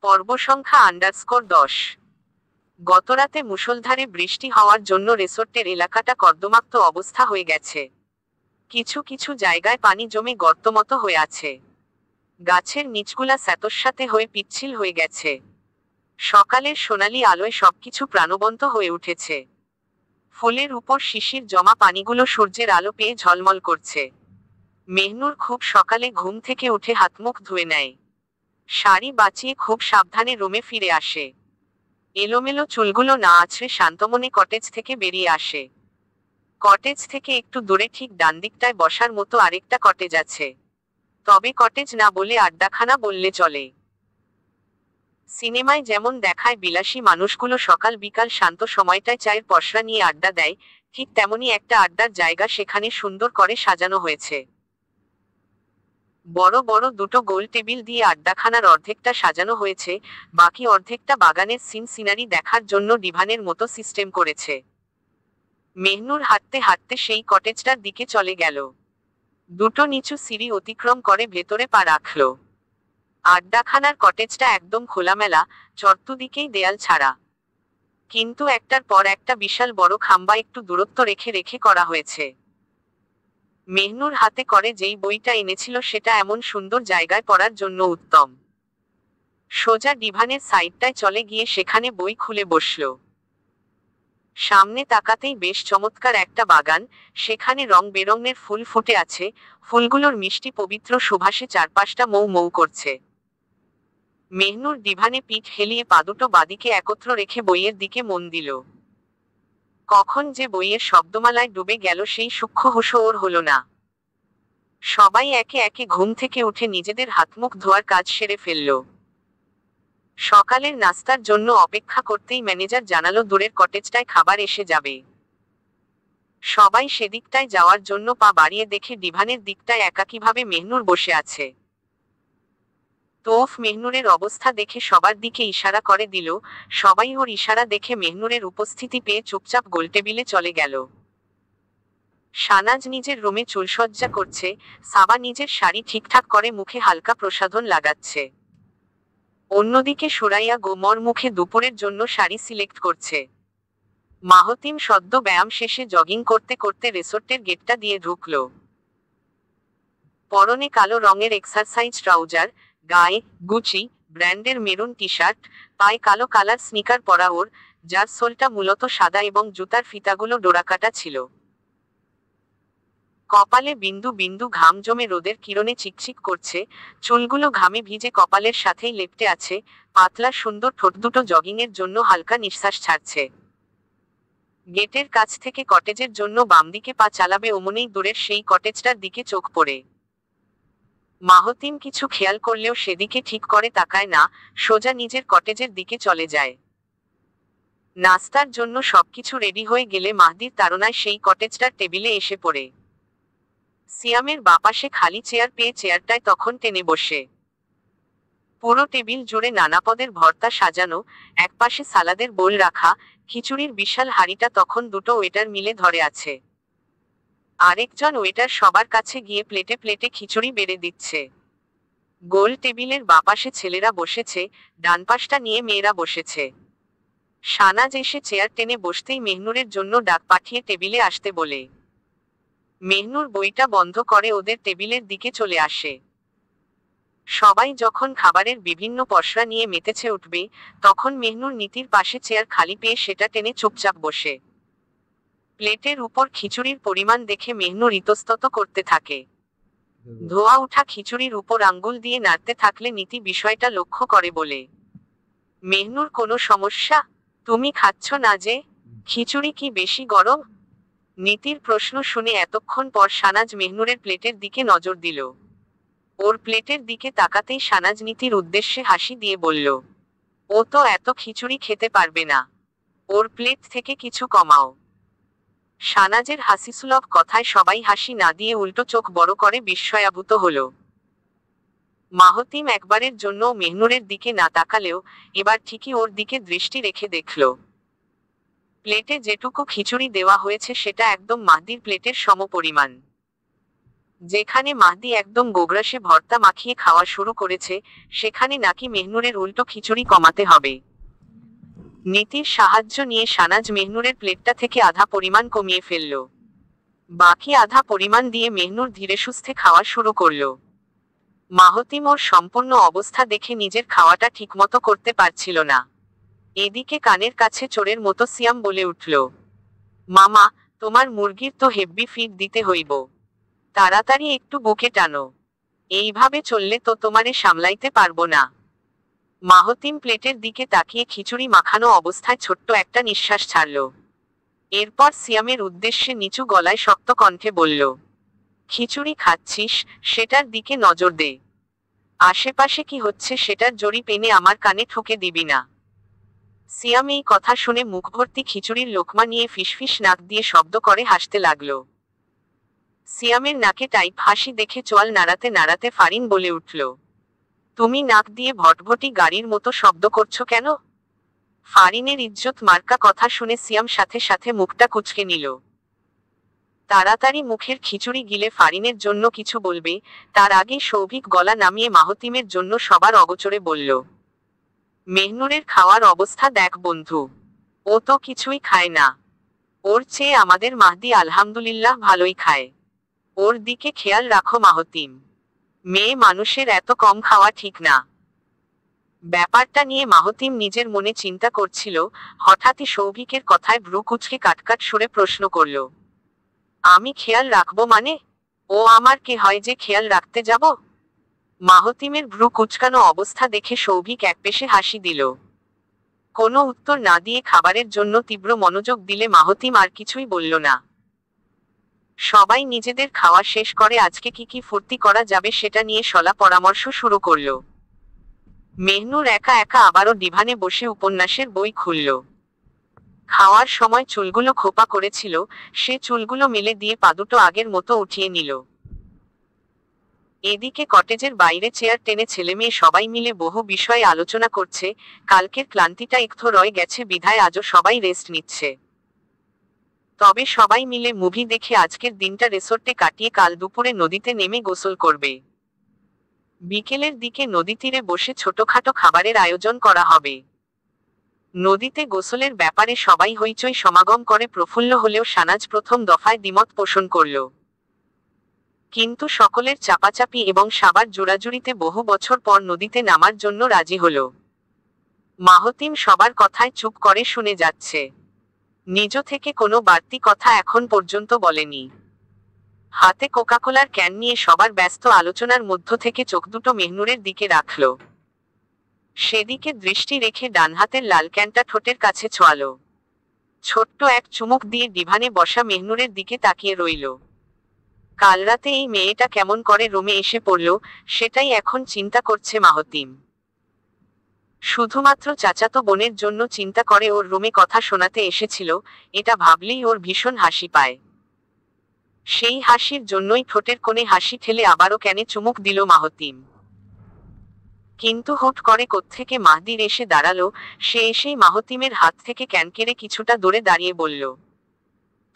পর্ব সংখ্যা _10। গতরাতে মুষলধারে বৃষ্টি হওয়ার জন্য রিসোর্টের এলাকাটা কর্দমাক্ত অবস্থা হয়ে গেছে। কিছু কিছু জায়গায় পানি জমে গর্তমতো হয়ে আছে। গাছের নিচগুলা স্যাঁতস্যাঁতে হয়ে পিচ্ছিল হয়ে গেছে। সকালের সোনালি আলোয় সবকিছু প্রাণবন্ত হয়ে উঠেছে। ফুলের উপর শিশির জমা পানিগুলো সূর্যের আলো পেয়ে ঝলমল করছে। মেহনুর খুব সকালে ঘুম থেকে উঠে হাতমুখ ধুয়ে নেয়। শাড়ি বাঁচিয়ে খুব সাবধানে রুমে ফিরে আসে। এলোমেলো চুলগুলো না আছড়ে শান্তমনে কটেজ থেকে বেরিয়ে আসে। কটেজ থেকে একটু দূরে ঠিক ডানদিকটায় বসার মতো আরেকটা কটেজ আছে। তবে কটেজ না বলে আড্ডাখানা বললে চলে। সিনেমায় যেমন দেখায় বিলাসী মানুষগুলো সকাল বিকাল শান্ত সময়টায় চায়ের পসরা নিয়ে আড্ডা দেয়, ঠিক তেমনই একটা আড্ডার জায়গা সেখানে সুন্দর করে সাজানো হয়েছে। বড় বড় দুটো গোল টেবিল দিয়ে আড্ডাখানার অর্ধেকটা সাজানো হয়েছে, বাকি অর্ধেকটা বাগানের সিনারি দেখার জন্য ডিভানের মতো সিস্টেম করেছে। মেহনুর হাঁটতে হাঁটতে সেই কটেজটার দিকে চলে গেল। দুটো নিচু সিঁড়ি অতিক্রম করে ভেতরে পা রাখল। আড্ডাখানার কটেজটা একদম খোলামেলা, চতুর্দিকেই দেয়াল ছাড়া। কিন্তু একটার পর একটা বিশাল বড় খাম্বা একটু দূরত্ব রেখে রেখে করা হয়েছে। মেহনুর হাতে করে যেই বইটা এনেছিল সেটা এমন সুন্দর জায়গায় পড়ার জন্য উত্তম। সোজা ডিভানের সাইডটায় চলে গিয়ে সেখানে বই খুলে বসল। সামনে তাকাতেই বেশ চমৎকার একটা বাগান, সেখানে রং বেরঙের ফুল ফুটে আছে, ফুলগুলোর মিষ্টি পবিত্র সুবাসে চারপাশটা মৌ মৌ করছে। মেহনুর ডিভানে পিঠ হেলিয়ে পা দুটো বাদিকে একত্র রেখে বইয়ের দিকে মন দিল। কখন যে বইয়ের শব্দমালায় ডুবে গেল সেই সূক্ষ্ম হুঁশ ওর হলো না। সবাই একে একে ঘুম থেকে উঠে নিজেদের হাতমুখ ধোয়ার কাজ সেরে ফেলল। সকালের নাস্তার জন্য অপেক্ষা করতেই ম্যানেজার জানালো দূরের কটেজটায় খাবার এসে যাবে। সবাই সেদিকটায় যাওয়ার জন্য পা বাড়িয়ে দেখে ডিভানের দিকটায় একাকীভাবে মেহনুর বসে আছে। তোফ মেহনুরের অবস্থা দেখে সবার দিকে ইশারা করে দিল, সবাই ওর ইশারা দেখে মেহনুরের উপস্থিতি পেয়ে চুপচাপ গোলটেবিলে চলে গেল। শানাজ নিজের রুমে চুলসজ্জা করছে, সাবা নিজের শাড়ি ঠিকঠাক করে মুখে হালকা প্রসাধন লাগাচ্ছে। অন্যদিকে সুরাইয়া গোমর মুখে দুপুরের জন্য শাড়ি সিলেক্ট করছে। মাহতিম সদ্য ব্যায়াম শেষে জগিং করতে করতে রিসোর্টের গেটটা দিয়ে ঢুকল। পরনে কালো রঙের এক্সারসাইজ ট্রাউজার, গায়ে গুচি ব্র্যান্ডের মেরুন টি শার্ট, পায়ে কালো কালার স্নিকার পরা ওর, যার সোলটা মূলত সাদা এবং জুতার ফিতাগুলো ডোরাকাটা ছিল। কপালে বিন্দু বিন্দু ঘাম জমে রোদের কিরণে চিকচিক করছে, চুলগুলো ঘামে ভিজে কপালের সাথেই লেপ্টে আছে, পাতলা সুন্দর ঠোঁট দুটো জগিংয়ের জন্য হালকা নিঃশ্বাস ছাড়ছে। গেটের কাছ থেকে কটেজের জন্য বামদিকে পা চালাবে অমনেই দূরের সেই কটেজটার দিকে চোখ পড়ে। মাহতিম কিছু খেয়াল করলেও সেদিকে ঠিক করে তাকায় না, সোজা নিজের কটেজের দিকে চলে যায়। নাস্তার জন্য সবকিছু রেডি হয়ে গেলে মাহদির তাড়নায় সেই কটেজটার টেবিলে এসে পড়ে। সিয়ামের বাপাশে খালি চেয়ার পেয়ে চেয়ারটায় তখন টেনে বসে। পুরো টেবিল জুড়ে নানা পদের ভর্তা সাজানো, একপাশে সালাদের বোল রাখা, খিচুড়ির বিশাল হাঁড়িটা তখন দুটো ওয়েটার মিলে ধরে আছে। আরেকজন ওয়েটার সবার কাছে গিয়ে প্লেটে প্লেটে খিচুড়ি বেড়ে দিচ্ছে। গোল টেবিলের বাপাশে ছেলেরা বসেছে, ডানপাশটা নিয়ে মেয়েরা বসেছে। শানাজ এসে চেয়ার টেনে বসতেই মেহনুরের জন্য ডাক পাঠিয়ে টেবিলে আসতে বলে। মেহনুর বইটা বন্ধ করে ওদের টেবিলের দিকে চলে আসে। সবাই যখন খাবারের বিভিন্ন পসরা নিয়ে মেতেছে উঠবে, তখন মেহনুর নীতির পাশে চেয়ার খালি পেয়ে সেটা টেনে চুপচাপ বসে। প্লেটের উপর খিচুড়ির পরিমাণ দেখে মেহনুর ইতস্তত করতে থাকে। ধোয়া উঠা খিচুড়ির উপর আঙ্গুল দিয়ে নাড়তে থাকলে নীতি বিষয়টা লক্ষ্য করে বলে, মেহনুর কোনো সমস্যা? তুমি খাচ্ছ না যে? খিচুড়ি কি বেশি গরম? নীতির প্রশ্ন শুনে এতক্ষণ পর শানাজ মেহনুরের প্লেটের দিকে নজর দিল। ওর প্লেটের দিকে তাকাতেই শানাজ নীতির উদ্দেশ্যে হাসি দিয়ে বলল, ও তো এত খিচুড়ি খেতে পারবে না, ওর প্লেট থেকে কিছু কমাও। শানাজের হাসিসুলভ কথায় সবাই হাসি না দিয়ে উল্টো চোখ বড় করে বিস্ময়াভূত হল। মাহতিম একবারের জন্য মেহনুরের দিকে না তাকালেও এবার ঠিকই ওর দিকে দৃষ্টি রেখে দেখল। প্লেটে যেটুকু খিচুড়ি দেওয়া হয়েছে সেটা একদম মাহদির প্লেটের সমপরিমাণ। যেখানে মাহদি একদম গোগ্রাসে ভর্তা মাখিয়ে খাওয়া শুরু করেছে, সেখানে নাকি মেহনুরের উল্টো খিচুড়ি কমাতে হবে। নীতির সাহায্য নিয়ে শানাজ মেহনুরের প্লেটটা থেকে আধা পরিমাণ কমিয়ে ফেলল। বাকি আধা পরিমাণ দিয়ে মেহনুর ধীরে সুস্থে খাওয়া শুরু করল। মাহতিম ওর সম্পূর্ণ অবস্থা দেখে নিজের খাওয়াটা ঠিকমতো করতে পারছিল না। এদিকে কানের কাছে চোরের মতো সিয়াম বলে উঠল, মামা, তোমার মুরগির তো হেব্বি ফিড দিতে হইব, তাড়াতাড়ি একটু বুকে টানো, এইভাবে চললে তো তোমারে সামলাইতে পারবো না। মাহতিম প্লেটের দিকে তাকিয়ে খিচুড়ি মাখানো অবস্থায় ছোট্ট একটা নিঃশ্বাস ছাড়ল। এরপর সিয়ামের উদ্দেশ্যে নিচু গলায় শক্ত কণ্ঠে বলল, খিচুড়ি খাচ্ছিস, সেটার দিকে নজর দে। আশেপাশে কি হচ্ছে সেটার জরিপ এনে আমার কানে ঠুকে দিবি না। সিয়াম এই কথা শুনে মুখভর্তি খিচুড়ির লোকমা নিয়ে ফিসফিস নাক দিয়ে শব্দ করে হাসতে লাগল। সিয়ামের নাকে টাইপ হাসি দেখে চোয়াল নাড়াতে নাড়াতে ফারিন বলে উঠল, তুমি নাক দিয়ে ভটভটি গাড়ির মতো শব্দ করছো কেন? ফারিনের ইজ্জত মার্কা কথা শুনে সিয়াম সাথে সাথে মুখটা কুঁচকে নিল। তাড়াতাড়ি মুখের খিচুড়ি গিলে ফারিনের জন্য কিছু বলবে, তার আগে সৌভিক গলা নামিয়ে মাহতিমের জন্য সবার অগোচরে বলল, মেহনুরের খাওয়ার অবস্থা দেখ বন্ধু, ও তো কিছুই খায় না। ওর চেয়ে আমাদের মাহদি আলহামদুলিল্লাহ ভালোই খায়। ওর দিকে খেয়াল রাখো মাহতিম, মেয়ে মানুষের এত কম খাওয়া ঠিক না। ব্যাপারটা নিয়ে মাহতিম নিজের মনে চিন্তা করছিল, হঠাৎই সৌভিকের কথায় ভ্রু কুঁচকে কাটকাট সুরে প্রশ্ন করল, আমি খেয়াল রাখবো মানে? ও আমার কে হয় যে খেয়াল রাখতে যাব? মাহতিমের ভ্রু কুঁচকানো অবস্থা দেখে সৌভিক একপেশে হাসি দিল। কোনো উত্তর না দিয়ে খাবারের জন্য তীব্র মনোযোগ দিলে মাহতিম আর কিছুই বলল না। সবাই নিজেদের খাওয়া শেষ করে আজকে কি কি ফুর্তি করা যাবে সেটা নিয়ে শলা পরামর্শ শুরু করল। মেহনুর একা একা আবারও ডিভানে বসে উপন্যাসের বই খুলল। খাওয়ার সময় চুলগুলো খোপা করেছিল, সে চুলগুলো মেলে দিয়ে পাদুটো আগের মতো উঠিয়ে নিল। এদিকে কটেজের বাইরে চেয়ার টেনে ছেলেমেয়ে সবাই মিলে বহু বিষয়ে আলোচনা করছে। কালকের ক্লান্তিটা একটু রয়ে গেছে বিধায় আজও সবাই রেস্ট নিচ্ছে। তবে সবাই মিলে মুভি দেখে আজকের দিনটা রিসোর্টে কাটিয়ে কাল দুপুরে নদীতে নেমে গোসল করবে। বিকেলের দিকে নদী তীরে বসে ছোটখাটো খাবারের আয়োজন করা হবে। নদীতে গোসলের ব্যাপারে সবাই হইচই সমাগম করে প্রফুল্ল হলেও শানাজ প্রথম দফায় দ্বিমত পোষণ করল। কিন্তু সকলের চাপাচাপি এবং সাবার জোড়াজুড়িতে বহু বছর পর নদীতে নামার জন্য রাজি হল। মাহতিম সবার কথায় চুপ করে শুনে যাচ্ছে, নিজ থেকে কোনো বাড়তি কথা এখন পর্যন্ত বলেনি। হাতে কোকাকোলার ক্যান নিয়ে সবার ব্যস্ত আলোচনার মধ্য থেকে চোখ দুটো মেহনুরের দিকে রাখল। সেদিকে দৃষ্টি রেখে ডান হাতের লাল ক্যানটা ঠোঁটের কাছে ছোঁয়াল। ছোট্ট এক চুমুক দিয়ে ডিভানে বসা মেহনুরের দিকে তাকিয়ে রইল। কাল রাতে এই মেয়েটা কেমন করে রুমে এসে পড়ল, সেটাই এখন চিন্তা করছে মাহতিম। শুধুমাত্র চাচাতো বোনের জন্য চিন্তা করে ওর রুমে কথা শোনাতে এসেছিল, এটা ভাবলেই ওর ভীষণ হাসি পায়। সেই হাসির জন্যই ঠোঁটের কোণে হাসি ঠেলে আবারও ক্যানে চুমুক দিল মাহতিম। কিন্তু হুট করে কোত্থেকে মাহদির এসে দাঁড়ালো। সে এসেই মাহতিমের হাত থেকে ক্যান কেড়ে কিছুটা দূরে দাঁড়িয়ে বলল,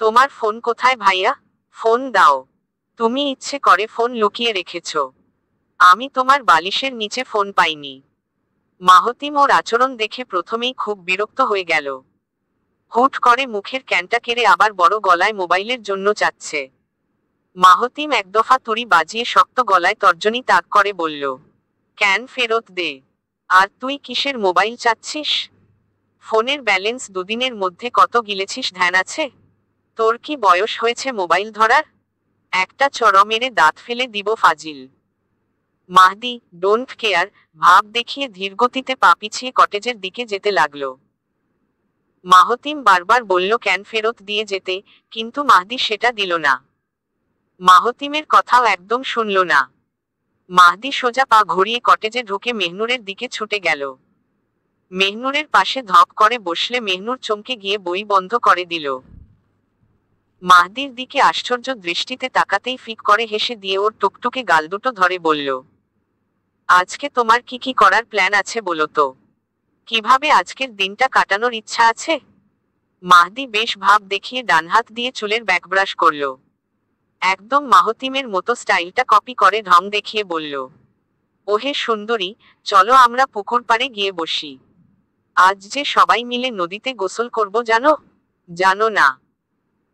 তোমার ফোন কোথায় ভাইয়া? ফোন দাও। তুমি ইচ্ছে করে ফোন লুকিয়ে রেখেছ। আমি তোমার বালিশের নিচে ফোন পাইনি। মাহতিম ওর আচরণ দেখে প্রথমেই খুব বিরক্ত হয়ে গেল। হুট করে মুখের ক্যানটা কেড়ে আবার বড় গলায় মোবাইলের জন্য চাচ্ছে। মাহতিম এক দফা তুড়ি বাজিয়ে শক্ত গলায় তর্জনী তাক করে বলল, ক্যান ফেরত দে। আর তুই কিসের মোবাইল চাচ্ছিস? ফোনের ব্যালেন্স দুদিনের মধ্যে কত গিলেছিস ধ্যান আছে? তোর কি বয়স হয়েছে মোবাইল ধরার? একটা চড় মেরে দাঁত ফেলে দিব ফাজিল। মাহদি, ডোন্ট কেয়ার ভাব দেখিয়ে ধীরগতিতে পা পিছিয়ে কটেজের দিকে যেতে লাগল। মাহতিম বারবার বলল ক্যান ফেরত দিয়ে যেতে, কিন্তু মাহদি সেটা দিল না। মাহতিমের কথাও একদম শুনল না। মাহদি সোজা পা ঘুরিয়ে কটেজে ঢুকে মেহনুরের দিকে ছুটে গেল। মেহনুরের পাশে ধপ করে বসলে মেহনুর চমকে গিয়ে বই বন্ধ করে দিল। মাহদির দিকে আশ্চর্য দৃষ্টিতে তাকাতেই ফিক করে হেসে দিয়ে ওর টুকটুকে গাল দুটো ধরে বলল, আজকে তোমার কি কি করার প্ল্যান আছে বলো তো? কিভাবে আজকের দিনটা কাটানোর ইচ্ছা আছে? মাহদি বেশ ভাব দেখিয়ে ডান হাত দিয়ে চুলের ব্যাকব্রাশ করল। একদম মাহতিমের মতো স্টাইলটা কপি করে ঢং দেখিয়ে বলল, ওহে সুন্দরী, চলো আমরা পুকুর পাড়ে গিয়ে বসি। আজ যে সবাই মিলে নদীতে গোসল করব জানো? জানো না?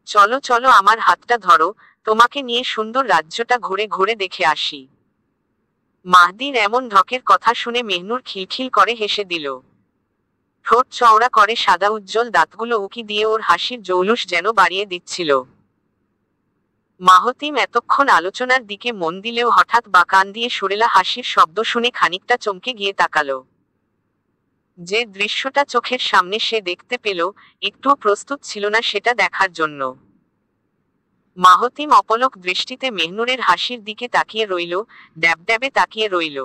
চলো চলো আমার হাতটা ধরো, তোমাকে নিয়ে সুন্দর রাজ্যটা ঘুরে ঘুরে দেখে আসি। মাহদির এমন ঢকের কথা শুনে মেহনুর খিলখিল করে হেসে দিল। ঠোঁট চওড়া করে সাদা উজ্জ্বল দাঁতগুলো উকি দিয়ে ওর হাসির জৌলুস যেন বাড়িয়ে দিচ্ছিল। মাহতিম এতক্ষণ আলোচনার দিকে মন দিলেও হঠাৎ বা কান দিয়ে সুরেলা হাসির শব্দ শুনে খানিকটা চমকে গিয়ে তাকালো। যে দৃশ্যটা চোখের সামনে সে দেখতে পেল, একটুও প্রস্তুত ছিল না সেটা দেখার জন্য। মাহতিম অপলক দৃষ্টিতে মেহনুরের হাসির দিকে তাকিয়ে রইল, ড্যাবড্যাবে তাকিয়ে রইল।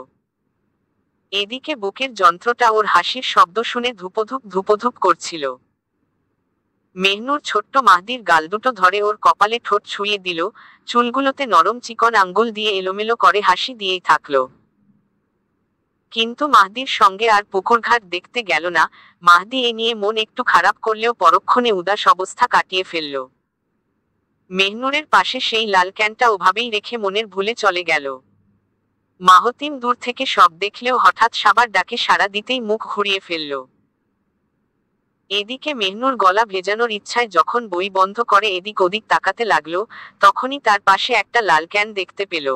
এদিকে বুকের যন্ত্রটা ওর হাসির শব্দ শুনে ধুপধুপ ধুপধুপ করছিল। মেহনুর ছোট্ট মাহদির গাল দুটো ধরে ওর কপালে ঠোঁট ছুঁয়ে দিল, চুলগুলোতে নরম চিকন আঙ্গুল দিয়ে এলোমেলো করে হাসি দিয়েই থাকলো। কিন্তু মাহদির সঙ্গে আর পুকুরঘাট দেখতে গেল না। মাহদি এ নিয়ে মন একটু খারাপ করলেও পরক্ষণে উদাস অবস্থা কাটিয়ে ফেলল। মেহনুরের পাশে সেই লাল ক্যানটা ওভাবেই রেখে মনের ভুলে চলে গেল। মাহতিম দূর থেকে সব দেখলেও হঠাৎ সাবার ডাকে সাড়া দিতেই মুখ ঘুরিয়ে ফেলল। এদিকে মেহনুর গলা ভেজানোর ইচ্ছায় যখন বই বন্ধ করে এদিক ওদিক তাকাতে লাগলো, তখনই তার পাশে একটা লাল ক্যান দেখতে পেল।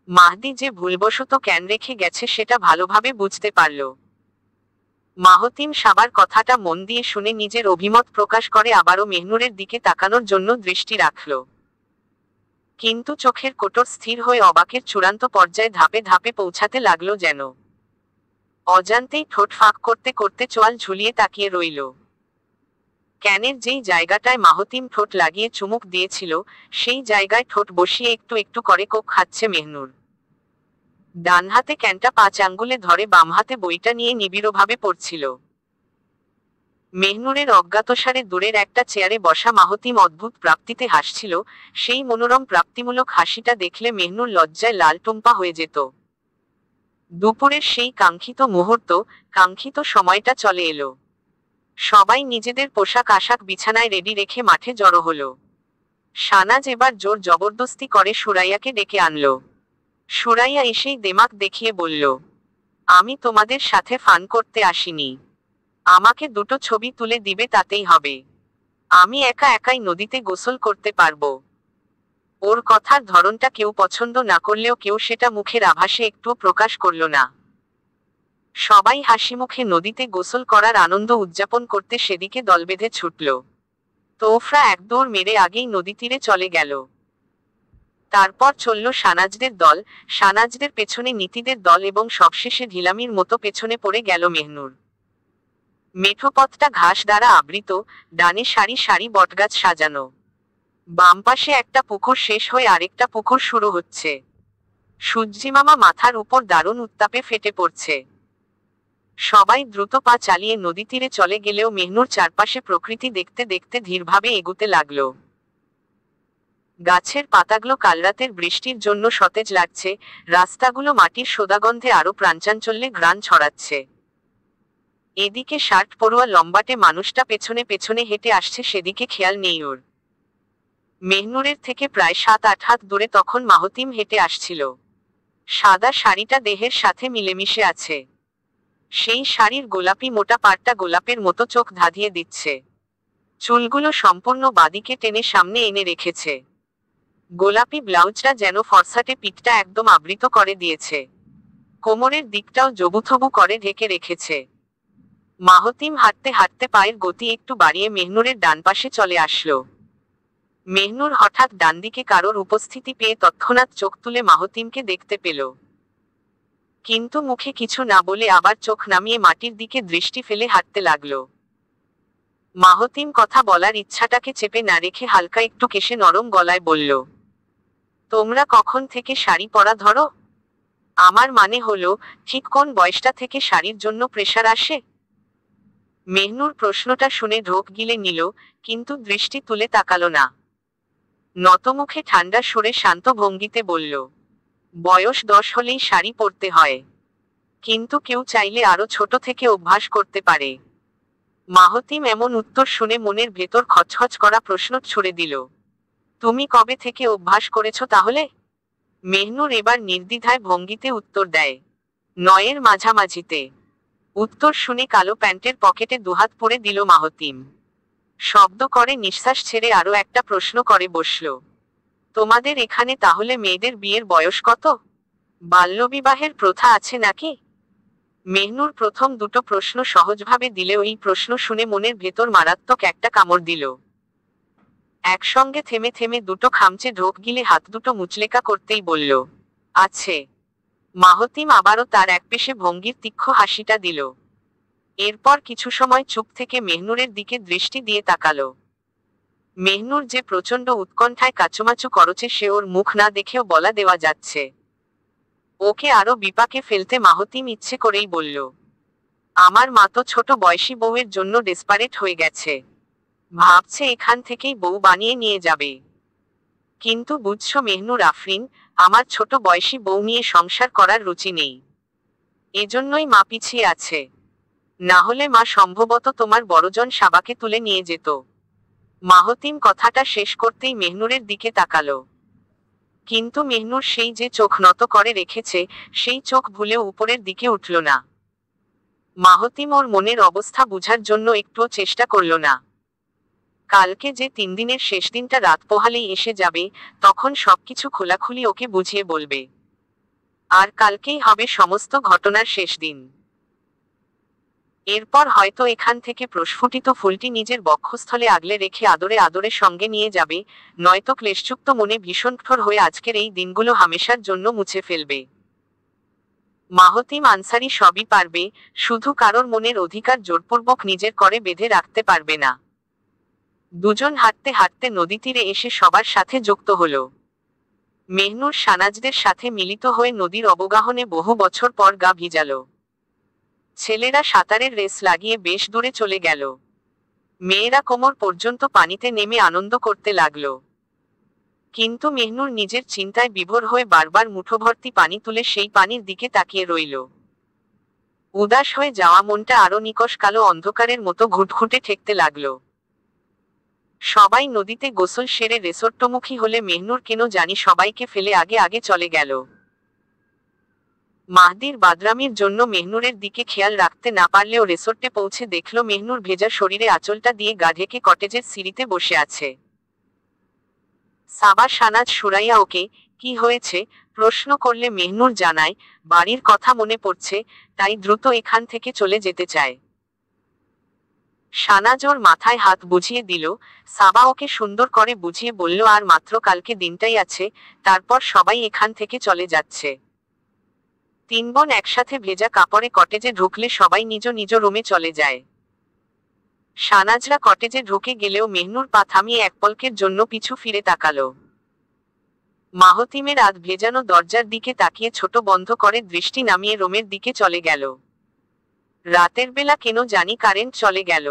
মাহদি যে ভুলবশত ক্যান রেখে গেছে সেটা ভালোভাবে বুঝতে পারল। মাহতিম সাবার কথাটা মন দিয়ে শুনে নিজের অভিমত প্রকাশ করে আবারও মেহনুরের দিকে তাকানোর জন্য দৃষ্টি রাখল। কিন্তু চোখের কোটর স্থির হয়ে অবাকের চূড়ান্ত পর্যায়ে ধাপে ধাপে পৌঁছাতে লাগলো যেন। অজান্তেই ঠোঁট ফাঁক করতে করতে চোয়াল ঝুলিয়ে তাকিয়ে রইল। ক্যানের যেই জায়গাটায় মাহতিম ঠোঁট লাগিয়ে চুমুক দিয়েছিল, সেই জায়গায় ঠোঁট বসিয়ে একটু একটু করে কোক খাচ্ছে মেহনুর। ডান হাতে ক্যানটা 5 আঙ্গুলে ধরে বাম হাতে বইটা নিয়ে নিবিড়ভাবে পড়ছিল। মেহনুরের অজ্ঞাতসারে দূরের একটা চেয়ারে বসা মাহতিম অদ্ভুত প্রাপ্তিতে হাসছিল। সেই মনোরম প্রাপ্তিমূলক হাসিটা দেখলে মেহনুর লজ্জায় লাল টুম্পা হয়ে যেত। দুপুরের সেই কাঙ্ক্ষিত মুহূর্ত, কাঙ্ক্ষিত সময়টা চলে এলো। সবাই নিজেদের পোশাক আশাক বিছানায় রেডি রেখে মাঠে জড়ো হলো। শানাজ এবার জোর জবরদস্তি করে সুরাইয়াকে ডেকে আনলো। সুরাইয়া এসেই দেমাক দেখিয়ে বলল, আমি তোমাদের সাথে ফান করতে আসিনি। আমাকে দুটো ছবি তুলে দিবে তাতেই হবে। আমি একা একাই নদীতে গোসল করতে পারবো। ওর কথার ধরনটা কেউ পছন্দ না করলেও কেউ সেটা মুখের আভাসে একটুও প্রকাশ করল না। সবাই হাসিমুখে নদীতে গোসল করার আনন্দ উদযাপন করতে সেদিকে দল বেঁধে ছুটল। তোফরা এক দৌড় মেরে আগেই নদী তীরে চলে গেল। তারপর চলল সানাজদের দল, সানাজদের পেছনে নীতিদের দল এবং সবশেষে ঢিলামির মতো পেছনে পড়ে গেল মেহনুর। মেঠো পথটা ঘাস দ্বারা আবৃত, ডানে সারি সারি বটগাছ সাজানো। বাম পাশে একটা পুকুর শেষ হয়ে আরেকটা পুকুর শুরু হচ্ছে। সূর্যিমামা মাথার উপর দারুণ উত্তাপে ফেটে পড়ছে। সবাই দ্রুত পা চালিয়ে নদী তীরে চলে গেলেও মেহনুর চারপাশে প্রকৃতি দেখতে দেখতে ধীরভাবে এগুতে লাগলো। গাছের পাতাগুলো কালরাতের বৃষ্টির জন্য সতেজ লাগছে, রাস্তাগুলো মাটির সোদাগন্ধে আরো প্রাণচাঞ্চল্যে ঘ্রাণ ছড়াচ্ছে। এদিকে শার্ট পরোয়া লম্বাটে মানুষটা পেছনে পেছনে হেঁটে আসছে, সেদিকে খেয়াল নেই ওর। মেহনুরের থেকে প্রায় 7-8 হাত দূরে তখন মাহতিম হেঁটে আসছিল। সাদা শাড়িটা দেহের সাথে মিলেমিশে আছে। সেই শাড়ির গোলাপি মোটা পাড়টা গোলাপের মতো চোখ ধাঁধিয়ে দিচ্ছে। চুলগুলো সম্পূর্ণ বাদিকে টেনে সামনে এনে রেখেছে। গোলাপি ব্লাউজটা যেন ফরসাটে পিঠটা একদম আবৃত করে দিয়েছে। কোমরের দিকটাও জবুথবু করে ঢেকে রেখেছে। মাহতিম হাঁটতে হাঁটতে পায়ের গতি একটু বাড়িয়ে মেহনুরের ডান পাশে চলে আসলো। মেহনুর হঠাৎ ডানদিকে কারোর উপস্থিতি পেয়ে তৎক্ষণাৎ চোখ তুলে মাহতিমকে দেখতে পেল। কিন্তু মুখে কিছু না বলে আবার চোখ নামিয়ে মাটির দিকে দৃষ্টি ফেলে হাঁটতে লাগলো। মাহতিম কথা বলার ইচ্ছাটাকে চেপে না রেখে হালকা একটু কেশে নরম গলায় বলল, তোমরা কখন থেকে শাড়ি পরা ধরো? আমার মানে হলো, ঠিক কোন বয়সটা থেকে শাড়ির জন্য প্রেসার আসে? মেহনুর প্রশ্নটা শুনে ঢোক গিলে নিল, কিন্তু দৃষ্টি তুলে তাকালো না। নতমুখে ঠান্ডা সুরে শান্ত ভঙ্গিতে বলল, বয়স 10 হলেই শাড়ি পরতে হয়। কিন্তু কেউ চাইলে আরো ছোট থেকে অভ্যাস করতে পারে। মাহতিম এমন উত্তর শুনে মনের ভেতর খচখচ করা প্রশ্ন ছুড়ে দিল। তুমি কবে থেকে অভ্যাস করেছ তাহলে? মেহনুর এবার নির্দ্বিধায় ভঙ্গিতে উত্তর দেয়। 9-এর মাঝামাঝিতে। উত্তর শুনে কালো প্যান্টের পকেটে দুহাত পরে দিল মাহতিম। শব্দ করে নিঃশ্বাস ছেড়ে আরো একটা প্রশ্ন করে বসল। তোমাদের এখানে তাহলে মেয়েদের বিয়ের বয়স কত? বাল্যবিবাহের প্রথা আছে নাকি? মেহনুর প্রথম দুটো প্রশ্ন সহজভাবে দিলেও এই প্রশ্ন শুনে মনের ভেতর মারাত্মক একটা কামড় দিল। একসঙ্গে থেমে থেমে দুটো খামচে ঢোক গিলে হাত দুটো মুচলেকা করতেই বলল, আছে। মাহতিম আবারও তার একপেশে ভঙ্গির তীক্ষ্ণ হাসিটা দিল। এরপর কিছু সময় চুপ থেকে মেহনুরের দিকে দৃষ্টি দিয়ে তাকালো। মেহনুর যে প্রচণ্ড উৎকণ্ঠায় কাচুমাচু করছে সে ওর মুখ না দেখেও বলা দেওয়া যাচ্ছে। ওকে আরো বিপাকে ফেলতে মাহতিম ইচ্ছে করেই বলল, আমার মা তো ছোট বয়সী বউয়ের জন্য ডেসপারেট হয়ে গেছে। ভাবছে এখান থেকেই বউ বানিয়ে নিয়ে যাবে। কিন্তু বুঝছো মেহনুর আফরিন, আমার ছোট বয়সী বউ নিয়ে সংসার করার রুচি নেই। এজন্যই মা পিছিয়ে আছে। না হলে মা সম্ভবত তোমার বড়জন সাবাকে তুলে নিয়ে যেত। মাহতিম কথাটা শেষ করতেই মেহনুরের দিকে তাকালো। কিন্তু মেহনুর সেই যে চোখ নত করে রেখেছে, সেই চোখ ভুলেও উপরের দিকে উঠল না। মাহতিম ওর মনের অবস্থা বুঝার জন্য একটুও চেষ্টা করল না। কালকে যে 3 দিনের শেষ দিনটা রাত পোহালেই এসে যাবে, তখন সবকিছু খোলাখুলি ওকে বুঝিয়ে বলবে। আর কালকেই হবে সমস্ত ঘটনার শেষ দিন। এরপর হয়তো এখান থেকে প্রস্ফুটিত ফুলটি নিজের বক্ষস্থলে আগলে রেখে আদরে আদরে সঙ্গে নিয়ে যাবে, নয়তো ক্লেশযুক্ত মনে ভীষণ কঠোর হয়ে আজকের এই দিনগুলো হামেশার জন্য মুছে ফেলবে। মাহতিম আনসারি সবই পারবে, শুধু কারোর মনের অধিকার জোরপূর্বক নিজের করে বেঁধে রাখতে পারবে না। দুজন হাঁটতে হাঁটতে নদী তীরে এসে সবার সাথে যুক্ত হলো। মেহনুর সানাজদের সাথে মিলিত হয়ে নদীর অবগাহনে বহু বছর পর গা ভিজালো। ছেলেরা সাঁতারের রেস লাগিয়ে বেশ দূরে চলে গেল। মেয়েরা কোমর পর্যন্ত পানিতে নেমে আনন্দ করতে লাগলো। কিন্তু মেহনুর নিজের চিন্তায় বিভোর হয়ে বারবার মুঠোভর্তি পানি তুলে সেই পানির দিকে তাকিয়ে রইল। উদাস হয়ে যাওয়া মনটা আরো নিকষ কালো অন্ধকারের মতো ঘুটঘুটে ঠেকতে লাগলো। সবাই নদীতে গোসল সেরে রেসর্টমুখী হলে মেহনুর কেন জানি সবাইকে ফেলে আগে আগে চলে গেল। মাহদির বাদরামির জন্য মেহনুরের দিকে খেয়াল রাখতে না পারলেও রেসর্টে পৌঁছে দেখল মেহনুর ভেজা শরীরে আঁচলটা দিয়ে গা ঢেকে কটেজের সিঁড়িতে বসে আছে। সাবা সানাজ সুরাইয়া ওকে কি হয়েছে প্রশ্ন করলে মেহনুর জানায়, বাড়ির কথা মনে পড়ছে, তাই দ্রুত এখান থেকে চলে যেতে চায়। সানাজ ওর মাথায় হাত বুঝিয়ে দিল। সাবা ওকে সুন্দর করে বুঝিয়ে বলল, আর মাত্র কালকে দিনটাই আছে, তারপর সবাই এখান থেকে চলে যাচ্ছে। 3 বোন একসাথে ভেজা কাপড়ে কটেজে ঢুকলে সবাই নিজ নিজ রুমে চলে যায়। সানাজরা কটেজে ঢুকে গেলেও মেহনুর পা থামিয়ে এক পলকের জন্য পিছু ফিরে তাকালো। মাহতিমের আধ ভেজানো দরজার দিকে তাকিয়ে ছোট বন্ধ করে দৃষ্টি নামিয়ে রুমের দিকে চলে গেল। রাতের বেলা কেন জানি কারেন্ট চলে গেল।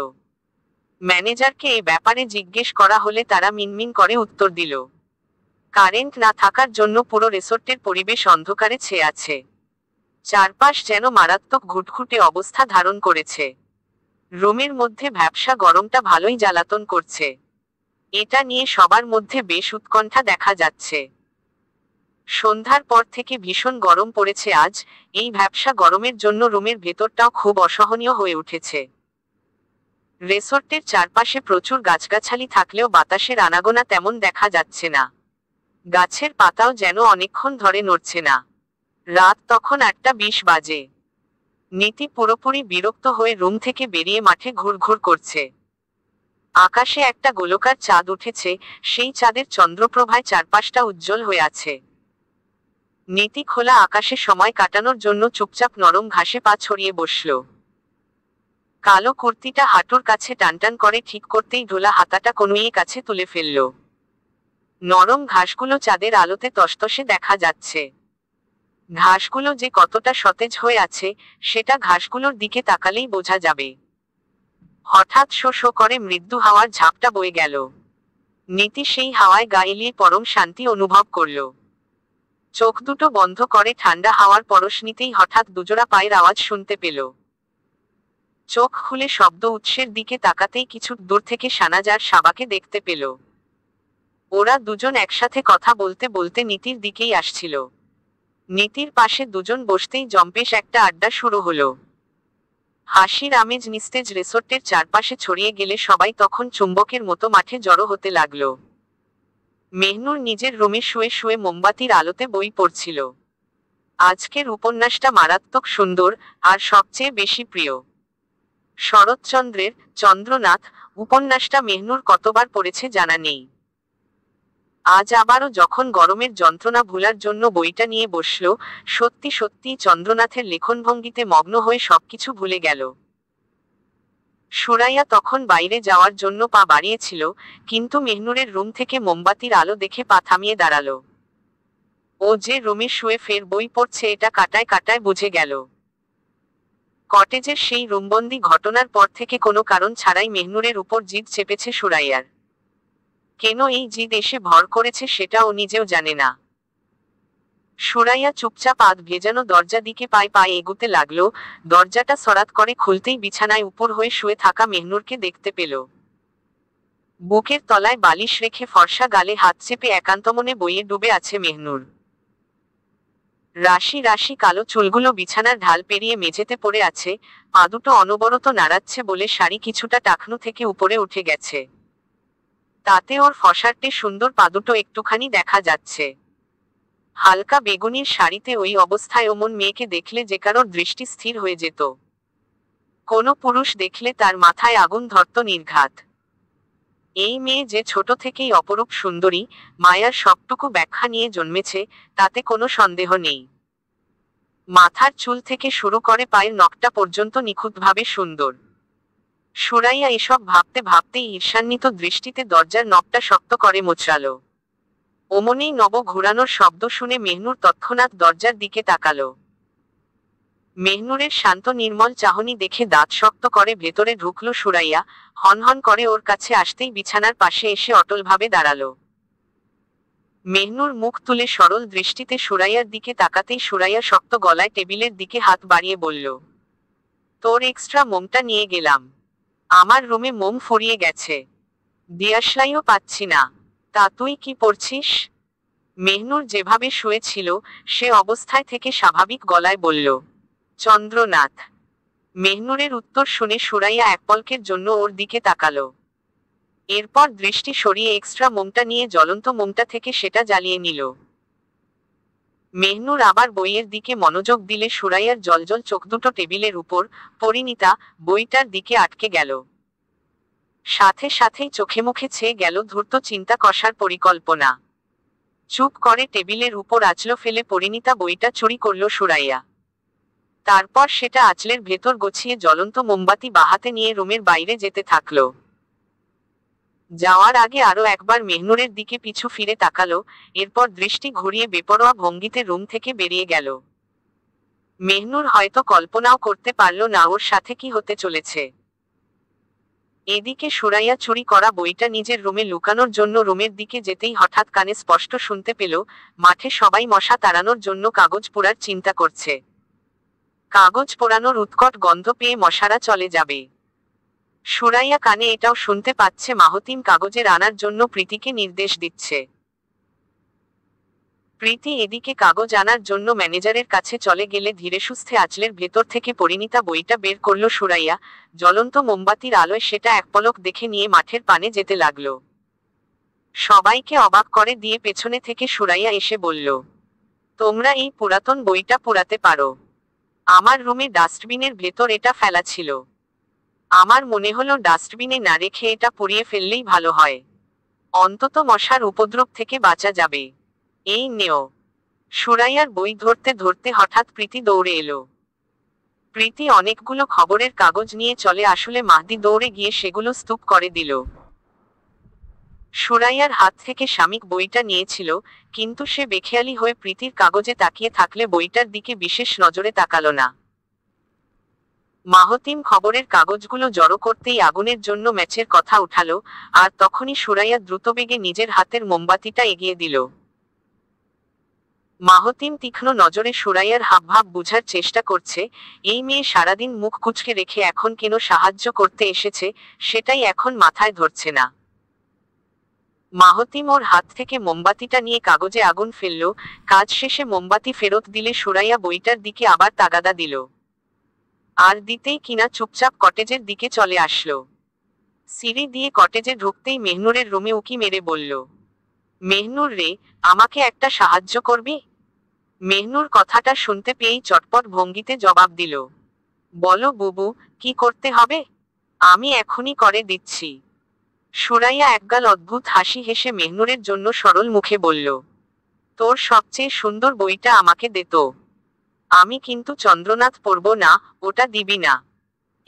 ম্যানেজারকে এই ব্যাপারে জিজ্ঞেস করা হলে তারা মিনমিন করে উত্তর দিল, কারেন্ট না থাকার জন্য পুরো রিসোর্টের পরিবেশ অন্ধকারে ছেয়ে আছে। চারপাশ যেন মারাত্মক ঘুটঘুটে অবস্থা ধারণ করেছে। রুমের মধ্যে ভ্যাপসা গরমটা ভালোই জ্বালাতন করছে। এটা নিয়ে সবার মধ্যে বেশ উৎকণ্ঠা দেখা যাচ্ছে। সন্ধ্যার পর থেকে ভীষণ গরম পড়েছে আজ, এই ভ্যাপসা গরমের জন্য রুমের ভেতরটাও খুব অসহনীয় হয়ে উঠেছে। রিসোর্টের চারপাশে প্রচুর গাছগাছালি থাকলেও বাতাসের আনাগোনা তেমন দেখা যাচ্ছে না। গাছের পাতাও যেন অনেকক্ষণ ধরে নড়ছে না। রাত তখন 8:20 বাজে। নীতি পুরোপুরি বিরক্ত হয়ে রুম থেকে বেরিয়ে মাঠে ঘুরঘুর করছে। আকাশে একটা গোলকার চাঁদ উঠেছে, সেই চাঁদের চন্দ্রপ্রভায় চারপাশটা উজ্জ্বল হয়ে আছে। নীতি খোলা আকাশে সময় কাটানোর জন্য চুপচাপ নরম ঘাসে পা ছড়িয়ে বসল। কালো কুর্তিটা হাঁটুর কাছে টানটান করে ঠিক করতেই ঢোলা হাতাটা কনুইয়ে কাছে তুলে ফেলল। নরম ঘাসগুলো চাঁদের আলোতে তসতসে দেখা যাচ্ছে। ঘাসগুলো যে কতটা সতেজ হয়ে আছে, সেটা ঘাসগুলোর দিকে তাকালেই বোঝা যাবে। হঠাৎ শো শো করে মৃদু হাওয়ার ঝাপটা বয়ে গেল। নীতি সেই হাওয়ায় গা এলিয়ে পরম শান্তি অনুভব করল। চোখ দুটো বন্ধ করে ঠান্ডা হাওয়ার পরশ নিতেই হঠাৎ দুজোড়া পায়ের আওয়াজ শুনতে পেল। চোখ খুলে শব্দ উৎসের দিকে তাকাতেই কিছু দূর থেকে সানাজ আর সাবাকে দেখতে পেল। ওরা দুজন একসাথে কথা বলতে বলতে নীতির দিকেই আসছিল। নীতির পাশে দুজন বসতেই জম্পেশ একটা আড্ডা শুরু হলো। হাসির আমেজ নিস্তেজ রিসোর্টের চারপাশে ছড়িয়ে গেলে সবাই তখন চুম্বকের মতো মাঠে জড়ো হতে লাগলো। মেহনুর নিজের রুমে শুয়ে শুয়ে মোমবাতির আলোতে বই পড়ছিল। আজকের উপন্যাসটা মারাত্মক সুন্দর, আর সবচেয়ে বেশি প্রিয়। শরৎচন্দ্রের চন্দ্রনাথ উপন্যাসটা মেহনুর কতবার পড়েছে জানা নেই। আজ আবারও যখন গরমের যন্ত্রণা ভুলার জন্য বইটা নিয়ে বসল, সত্যি সত্যি চন্দ্রনাথের লেখনভঙ্গিতে মগ্ন হয়ে সবকিছু ভুলে গেল। সুরাইয়া তখন বাইরে যাওয়ার জন্য পা বাড়িয়েছিল, কিন্তু মেহনুরের রুম থেকে মোমবাতির আলো দেখে পা থামিয়ে দাঁড়ালো। ও যে রুমে শুয়ে ফের বই পড়ছে এটা কাটায় কাটায় বুঝে গেল। কটেজের সেই রুমবন্দি ঘটনার পর থেকে কোনো কারণ ছাড়াই মেহনুরের উপর জিদ চেপেছে সুরাইয়ার। কেন এই জিদ এসে ভর করেছে সেটা ও নিজেও জানে না। সুরাইয়া চুপচাপ আধ ভেজানো দরজা দিকে পায়ে পায়ে এগুতে লাগলো। দরজাটা সরাত করে খুলতেই বিছানায় উপর হয়ে শুয়ে থাকা মেহনুরকে দেখতে পেল। বুকের তলায় বালিশ রেখে ফর্সা গালে হাত চেপে একান্তমনে বইয়ে ডুবে আছে মেহনুর। রাশি রাশি কালো চুলগুলো বিছানার ঢাল পেরিয়ে মেঝেতে পড়ে আছে, পা দুটো অনবরত নাড়াচ্ছে বলে শাড়ি কিছুটা টাকনু থেকে উপরে উঠে গেছে। তাতে ওর ফসারটে সুন্দর পা দুটো একটুখানি দেখা যাচ্ছে। হালকা বেগুনির শাড়িতে ওই অবস্থায় অমন মেয়েকে দেখলে যে কারোর দৃষ্টি স্থির হয়ে যেত। কোনো পুরুষ দেখলে তার মাথায় আগুন ধরত নির্ঘাত। এই মেয়ে যে ছোট থেকেই অপরূপ সুন্দরী, মায়ার সবটুকু ব্যাখ্যা নিয়ে জন্মেছে, তাতে কোনো সন্দেহ নেই। মাথার চুল থেকে শুরু করে পায়ের নখটা পর্যন্ত নিখুঁতভাবে সুন্দর। সুরাইয়া এসব ভাবতে ভাবতেই ঈর্ষান্বিত দৃষ্টিতে দরজার নখটা শক্ত করে মোচড়ালো। অমনেই নব ঘুরানোর শব্দ শুনে মেহনুর তৎক্ষণাৎ দরজার দিকে তাকালো। মেহনুরের শান্ত নির্মল চাহনি দেখে দাঁত শক্ত করে ভেতরে ঢুকলো সুরাইয়া। হনহন করে ওর কাছে আসতেই বিছানার পাশে এসে অটলভাবে দাঁড়ালো। মেহনুর মুখ তুলে সরল দৃষ্টিতে সুরাইয়ার দিকে তাকাতেই সুরাইয়া শক্ত গলায় টেবিলের দিকে হাত বাড়িয়ে বলল, তোর এক্সট্রা মোমটা নিয়ে গেলাম। আমার রুমে মোম ফুরিয়ে গেছে, দিয়াশলাইও পাচ্ছি না। তা তুই কি পড়ছিস? মেহনুর যেভাবে শুয়েছিল সে অবস্থায় থেকে স্বাভাবিক গলায় বলল, চন্দ্রনাথ। মেহনুরের উত্তর শুনে সুরাইয়া এক পলকের জন্য ওর দিকে তাকালো। এরপর দৃষ্টি সরিয়ে এক্সট্রা মোমটা নিয়ে জ্বলন্ত মোমটা থেকে সেটা জ্বালিয়ে নিল। মেহনুর আবার বইয়ের দিকে মনোযোগ দিলে সুরাইয়ার জলজল চোখ দুটো টেবিলের উপর, পরিণীতা, বইটার দিকে আটকে গেল। সাথে সাথেই চোখে মুখে ছেয়ে গেল ধূর্ত চিন্তা কষার পরিকল্পনা। চুপ করে টেবিলের উপর আঁচলো ফেলে পরিণীতা বইটা চুরি করল সুরাইয়া। তারপর সেটা আঁচলের ভেতর গছিয়ে জ্বলন্ত মোমবাতি বাহাতে নিয়ে রুমের বাইরে যেতে থাকলো। যাওয়ার আগে আরো একবার মেহনুরের দিকে পিছু ফিরে তাকালো, এরপর দৃষ্টি ঘুরিয়ে বেপরোয়া ভঙ্গিতে রুম থেকে বেরিয়ে গেল। মেহনুর হয়তো কল্পনাও করতে পারল না ওর সাথে কি হতে চলেছে। এদিকে সুরাইয়া চুরি করা বইটা নিজের রুমে লুকানোর জন্য রুমের দিকে যেতেই হঠাৎ কানে স্পষ্ট শুনতে পেল, মাঠে সবাই মশা তাড়ানোর জন্য কাগজ পোড়ার চিন্তা করছে। কাগজ পোড়ানোর উৎকট গন্ধ পেয়ে মশারা চলে যাবে। সুরাইয়া কানে এটাও শুনতে পাচ্ছে মাহতিম কাগজের আনার জন্য প্রীতিকে নির্দেশ দিচ্ছে। প্রীতি এদিকে কাগজ আনার জন্য ম্যানেজারের কাছে চলে গেলে ধীরে সুস্থে আঁচলের ভেতর থেকে পরিণীতা বইটা বের করল সুরাইয়া। জ্বলন্ত মোমবাতির আলোয় সেটা এক পলক দেখে নিয়ে মাঠের পানে যেতে লাগলো। সবাইকে অবাক করে দিয়ে পেছনে থেকে সুরাইয়া এসে বলল, তোমরা এই পুরাতন বইটা পোড়াতে পারো? আমার রুমে ডাস্টবিনের ভেতর এটা ফেলা ছিল। আমার মনে হলো ডাস্টবিনে না রেখে এটা পুড়িয়ে ফেললেই ভালো হয়, অন্তত মশার উপদ্রব থেকে বাঁচা যাবে। এই নেও। সুরাইয়ার বই ধরতে ধরতে হঠাৎ প্রীতি দৌড়ে এলো। প্রীতি অনেকগুলো খবরের কাগজ নিয়ে চলে আসলে মাহদি দৌড়ে গিয়ে সেগুলো স্তূপ করে দিল। সুরাইয়ার হাত থেকে শামিক বইটা নিয়েছিল, কিন্তু সে বেখেয়ালি হয়ে প্রীতির কাগজে তাকিয়ে থাকলে বইটার দিকে বিশেষ নজরে তাকালো না। মাহতিম খবরের কাগজগুলো জড়ো করতেই আগুনের জন্য ম্যাচের কথা উঠালো, আর তখনই সুরাইয়া দ্রুতবেগে নিজের হাতের মোমবাতিটা এগিয়ে দিল। মাহতিম তীক্ষ্ণ নজরে সুরাইয়ার হাবভাব বুঝার চেষ্টা করছে। এই মেয়ে সারাদিন মুখ কুঁচকে রেখে এখন কেন সাহায্য করতে এসেছে, সেটাই এখন মাথায় ধরছে না। মাহতিম ওর হাত থেকে মোমবাতিটা নিয়ে কাগজে আগুন ফেলল। কাজ শেষে মোমবাতি ফেরত দিলে সুরাইয়া বইটার দিকে আবার তাগাদা দিল। আর দিতেই কিনা চুপচাপ কটেজের দিকে চলে আসলো। সিঁড়ি দিয়ে কটেজে ঢুকতেই মেহনুরের রুমে উকি মেরে বলল, মেহনুর রে, আমাকে একটা সাহায্য করবি? মেহনুর কথাটা শুনতে পেয়েই চটপট ভঙ্গিতে জবাব দিল, বলো বুবু, কি করতে হবে? আমি এখনই করে দিচ্ছি। সুরাইয়া একগাল অদ্ভুত হাসি হেসে মেহনুরের জন্য সরল মুখে বলল, তোর সবচেয়ে সুন্দর বইটা আমাকে দে তো। আমি কিন্তু চন্দ্রনাথ পড়ব না, ওটা দিবি না।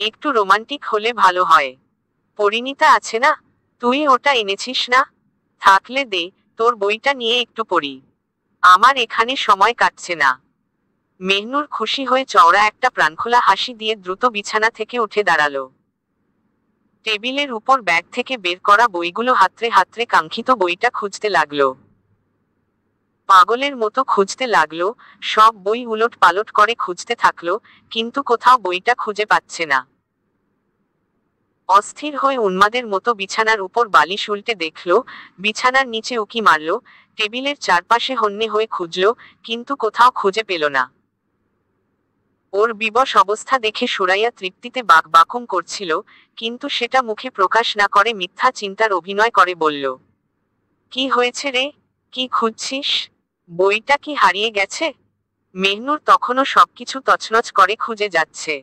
একটু রোমান্টিক হলে ভালো হয়। পরিণীতা আছে না, তুই ওটা এনেছিস না? থাকলে দে, তোর বইটা নিয়ে একটু পড়ি। আমার এখানে সময় কাটছে না। মেহনুর খুশি হয়ে চওড়া একটা প্রাণখোলা হাসি দিয়ে দ্রুত বিছানা থেকে উঠে দাঁড়ালো। টেবিলের উপর ব্যাগ থেকে বের করা বইগুলো হাতড়ে হাতড়ে কাঙ্ক্ষিত বইটা খুঁজতে লাগলো। পাগলের মতো খুঁজতে লাগলো, সব বই উলট পালট করে খুঁজতে থাকলো, কিন্তু কোথাও বইটা খুঁজে পাচ্ছে না। অস্থির হয়ে উন্মাদের মতো বিছানার উপর বালিশ উল্টে দেখল, বিছানার নিচে উকি মারল, টেবিলের চারপাশে হন্যে হয়ে খুঁজল, কিন্তু কোথাও খুঁজে পেল না। ওর বিবশ অবস্থা দেখে সুরাইয়া তৃপ্তিতে বাকবাকুম করছিল, কিন্তু সেটা মুখে প্রকাশ না করে মিথ্যা চিন্তার অভিনয় করে বলল, কি হয়েছে রে, কি খুঁজছিস? বইটা কি হারিয়ে গেছে? মেহনুর তখনও সবকিছু তছনছ করে খুঁজে যাচ্ছে।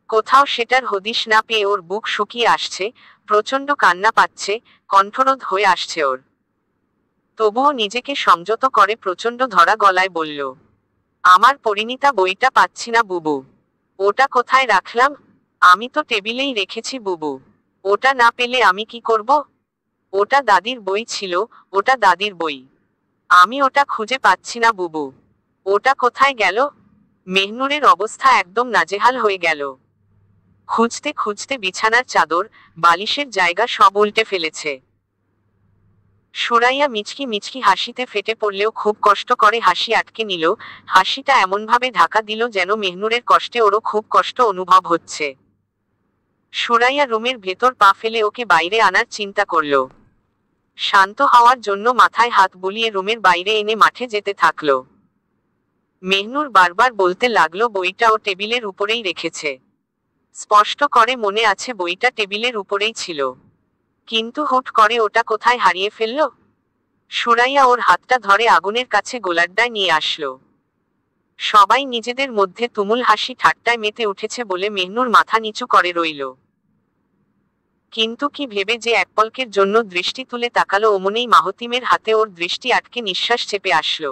কোথাও সেটার হদিশ না পেয়ে ওর বুক শুকিয়ে আসছে, প্রচণ্ড কান্না পাচ্ছে, কণ্ঠরোধ হয়ে আসছে ওর। তবুও নিজেকে সংযত করে প্রচণ্ড ধরা গলায় বলল, আমার পরিণীতা বইটা পাচ্ছি না বুবু। ওটা কোথায় রাখলাম? আমি তো টেবিলেই রেখেছি বুবু। ওটা না পেলে আমি কি করব? ওটা দাদির বই ছিল, ওটা দাদির বই। আমি ওটা খুঁজে পাচ্ছি না বুবু। ওটা কোথায় গেল? মেহনুরের অবস্থা একদম নাজেহাল হয়ে গেল। খুঁজতে খুঁজতে বিছানার চাদর, বালিশের জায়গা সব উল্টে ফেলেছে। সুরাইয়া মিচকি মিচকি হাসিতে ফেটে পড়লেও খুব কষ্ট করে হাসি আটকে নিল, হাসিটা এমনভাবে ঢাকা দিল যেন মেহনুরের কষ্টে ওরও খুব কষ্ট অনুভব হচ্ছে। সুরাইয়া রুমের ভেতর পা ফেলে ওকে বাইরে আনার চিন্তা করল। শান্ত হওয়ার জন্য মাথায় হাত বুলিয়ে রুমের বাইরে এনে মাঠে যেতে থাকলো। মেহনুর বারবার বলতে লাগলো বইটা ও টেবিলের উপরেই রেখেছে। স্পষ্ট করে মনে আছে বইটা টেবিলের উপরেই ছিল, কিন্তু হুট করে ওটা কোথায় হারিয়ে ফেলল? সুরাইয়া ওর হাতটা ধরে আগুনের কাছে গোলাড্ডায় নিয়ে আসলো। সবাই নিজেদের মধ্যে তুমুল হাসি ঠাট্টায় মেতে উঠেছে বলে মেহনুর মাথা নিচু করে রইল। কিন্তু কি ভেবে যে এক পলকের জন্য দৃষ্টি তুলে তাকালো অমনেই মাহতিমের হাতে ওর দৃষ্টি আটকে নিঃশ্বাস চেপে আসলো।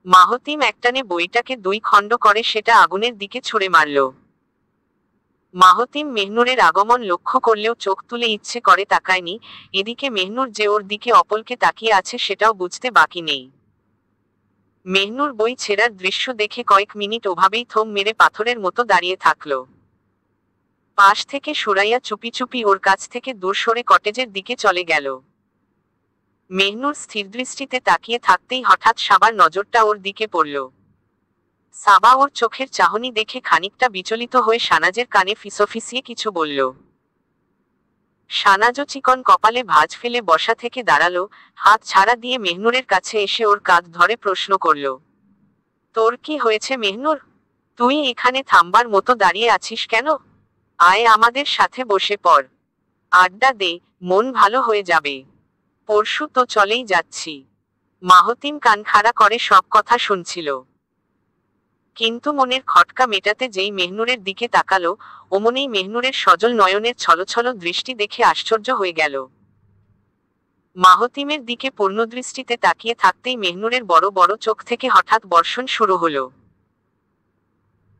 মাহতিম একটানে বইটাকে দুই খণ্ড করে সেটা আগুনের দিকে ছুঁড়ে মারল। মাহতিম মেহনুরের আগমন লক্ষ্য করলেও চোখ তুলে ইচ্ছে করে তাকায়নি, এদিকে মেহনুর যে ওর দিকে অপলকে তাকিয়ে আছে সেটাও বুঝতে বাকি নেই। মেহনুর বই ছেঁড়ার দৃশ্য দেখে কয়েক মিনিট ওভাবেই থম মেরে পাথরের মতো দাঁড়িয়ে থাকলো। পাশ থেকে সুরাইয়া চুপি চুপি ওর কাছ থেকে দূর সরে কটেজের দিকে চলে গেল। মেহনুর স্থিরদৃষ্টিতে তাকিয়ে থাকতেই হঠাৎ সাবার নজরটা ওর দিকে পড়ল। সাবা ওর চোখের চাহনি দেখে খানিকটা বিচলিত হয়ে শানাজের কানে ফিসফিসিয়ে কিছু বলল। শানাজও চিকন কপালে ভাঁজ ফেলে বসা থেকে দাঁড়ালো, হাত ছাড়া দিয়ে মেহনুরের কাছে এসে ওর কাঁধ ধরে প্রশ্ন করল, তোর কি হয়েছে মেহনুর? তুই এখানে থামবার মতো দাঁড়িয়ে আছিস কেন? আয় আমাদের সাথে বসে পড়। আড্ডা দে, মন ভালো হয়ে যাবে। পরশু তো চলেই যাচ্ছি। মাহতিম কান খাড়া করে সব কথা শুনছিল, কিন্তু মনের খটকা মেটাতে যেই মেহনুরের দিকে তাকালো, অমনেই মেহনুরের সজল নয়নের ছলছল দৃষ্টি দেখে আশ্চর্য হয়ে গেল। মাহতিমের দিকে পূর্ণদৃষ্টিতে তাকিয়ে থাকতেই মেহনুরের বড় বড় চোখ থেকে হঠাৎ বর্ষণ শুরু হলো।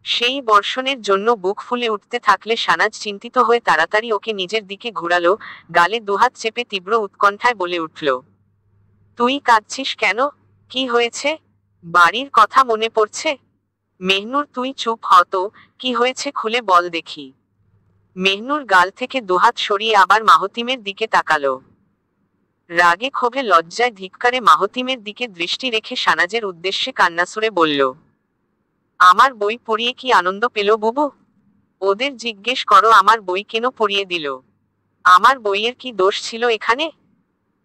সেই বর্ষণের জন্য বুক ফুলে উঠতে থাকলে শানাজ চিন্তিত হয়ে তাড়াতাড়ি ওকে নিজের দিকে ঘুরালো, গালে দুহাত চেপে তীব্র উৎকণ্ঠায় বলে উঠল, তুই কাঁদছিস কেন? কি হয়েছে? বাড়ির কথা মনে পড়ছে? মেহনুর তুই চুপ হ তো, কি হয়েছে খুলে বল দেখি। মেহনুর গাল থেকে দুহাত সরিয়ে আবার মাহতিমের দিকে তাকালো। রাগে ক্ষোভে লজ্জায় ধিক্কারে মাহতিমের দিকে দৃষ্টি রেখে শানাজের উদ্দেশ্যে কান্নাসুরে বলল, আমার বই পড়িয়ে কি আনন্দ পেল বুবু? ওদের জিজ্ঞেস করো আমার বই কেন পড়িয়ে দিল। আমার বইয়ের কি দোষ ছিল এখানে?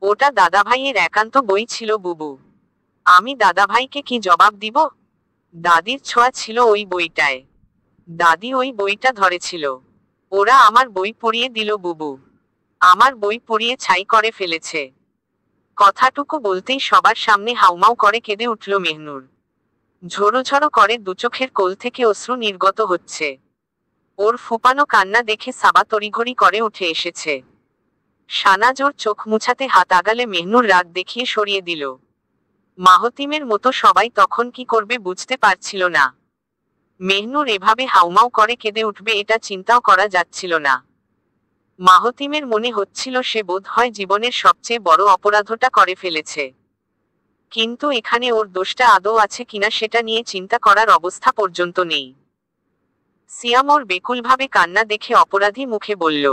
ওটা দাদাভাইয়ের একান্ত বই ছিল বুবু। আমি দাদাভাইকে কি জবাব দিব? দাদির ছোঁয়া ছিল ওই বইটায়। দাদি ওই বইটা ধরেছিল। ওরা আমার বই পড়িয়ে দিল বুবু। আমার বই পড়িয়ে ছাই করে ফেলেছে। কথাটুকু বলতেই সবার সামনে হাউমাউ করে কেঁদে উঠল মেহনুর। ঝোড়ো ঝোড়ো করে দুচোখের কোল থেকে অশ্রু নির্গত হচ্ছে। ওর ফুপানো কান্না দেখে সাবা তড়িঘড়ি করে উঠে এসেছে। শানাজোর চোখ মুছাতে হাত আগালে মেহনুর রাগ দেখিয়ে সরিয়ে দিল। মাহতিমের মতো সবাই তখন কি করবে বুঝতে পারছিল না। মেহনুর এভাবে হাউমাউ করে কেঁদে উঠবে এটা চিন্তাও করা যাচ্ছিল না। মাহতিমের মনে হচ্ছিল সে বোধ হয় জীবনের সবচেয়ে বড় অপরাধটা করে ফেলেছে। কিন্তু এখানে ওর দোষটা আদৌ আছে কিনা সেটা নিয়ে চিন্তা করার অবস্থা পর্যন্ত নেই। সিয়াম ওর বেকুলভাবে কান্না দেখে অপরাধী মুখে বলল,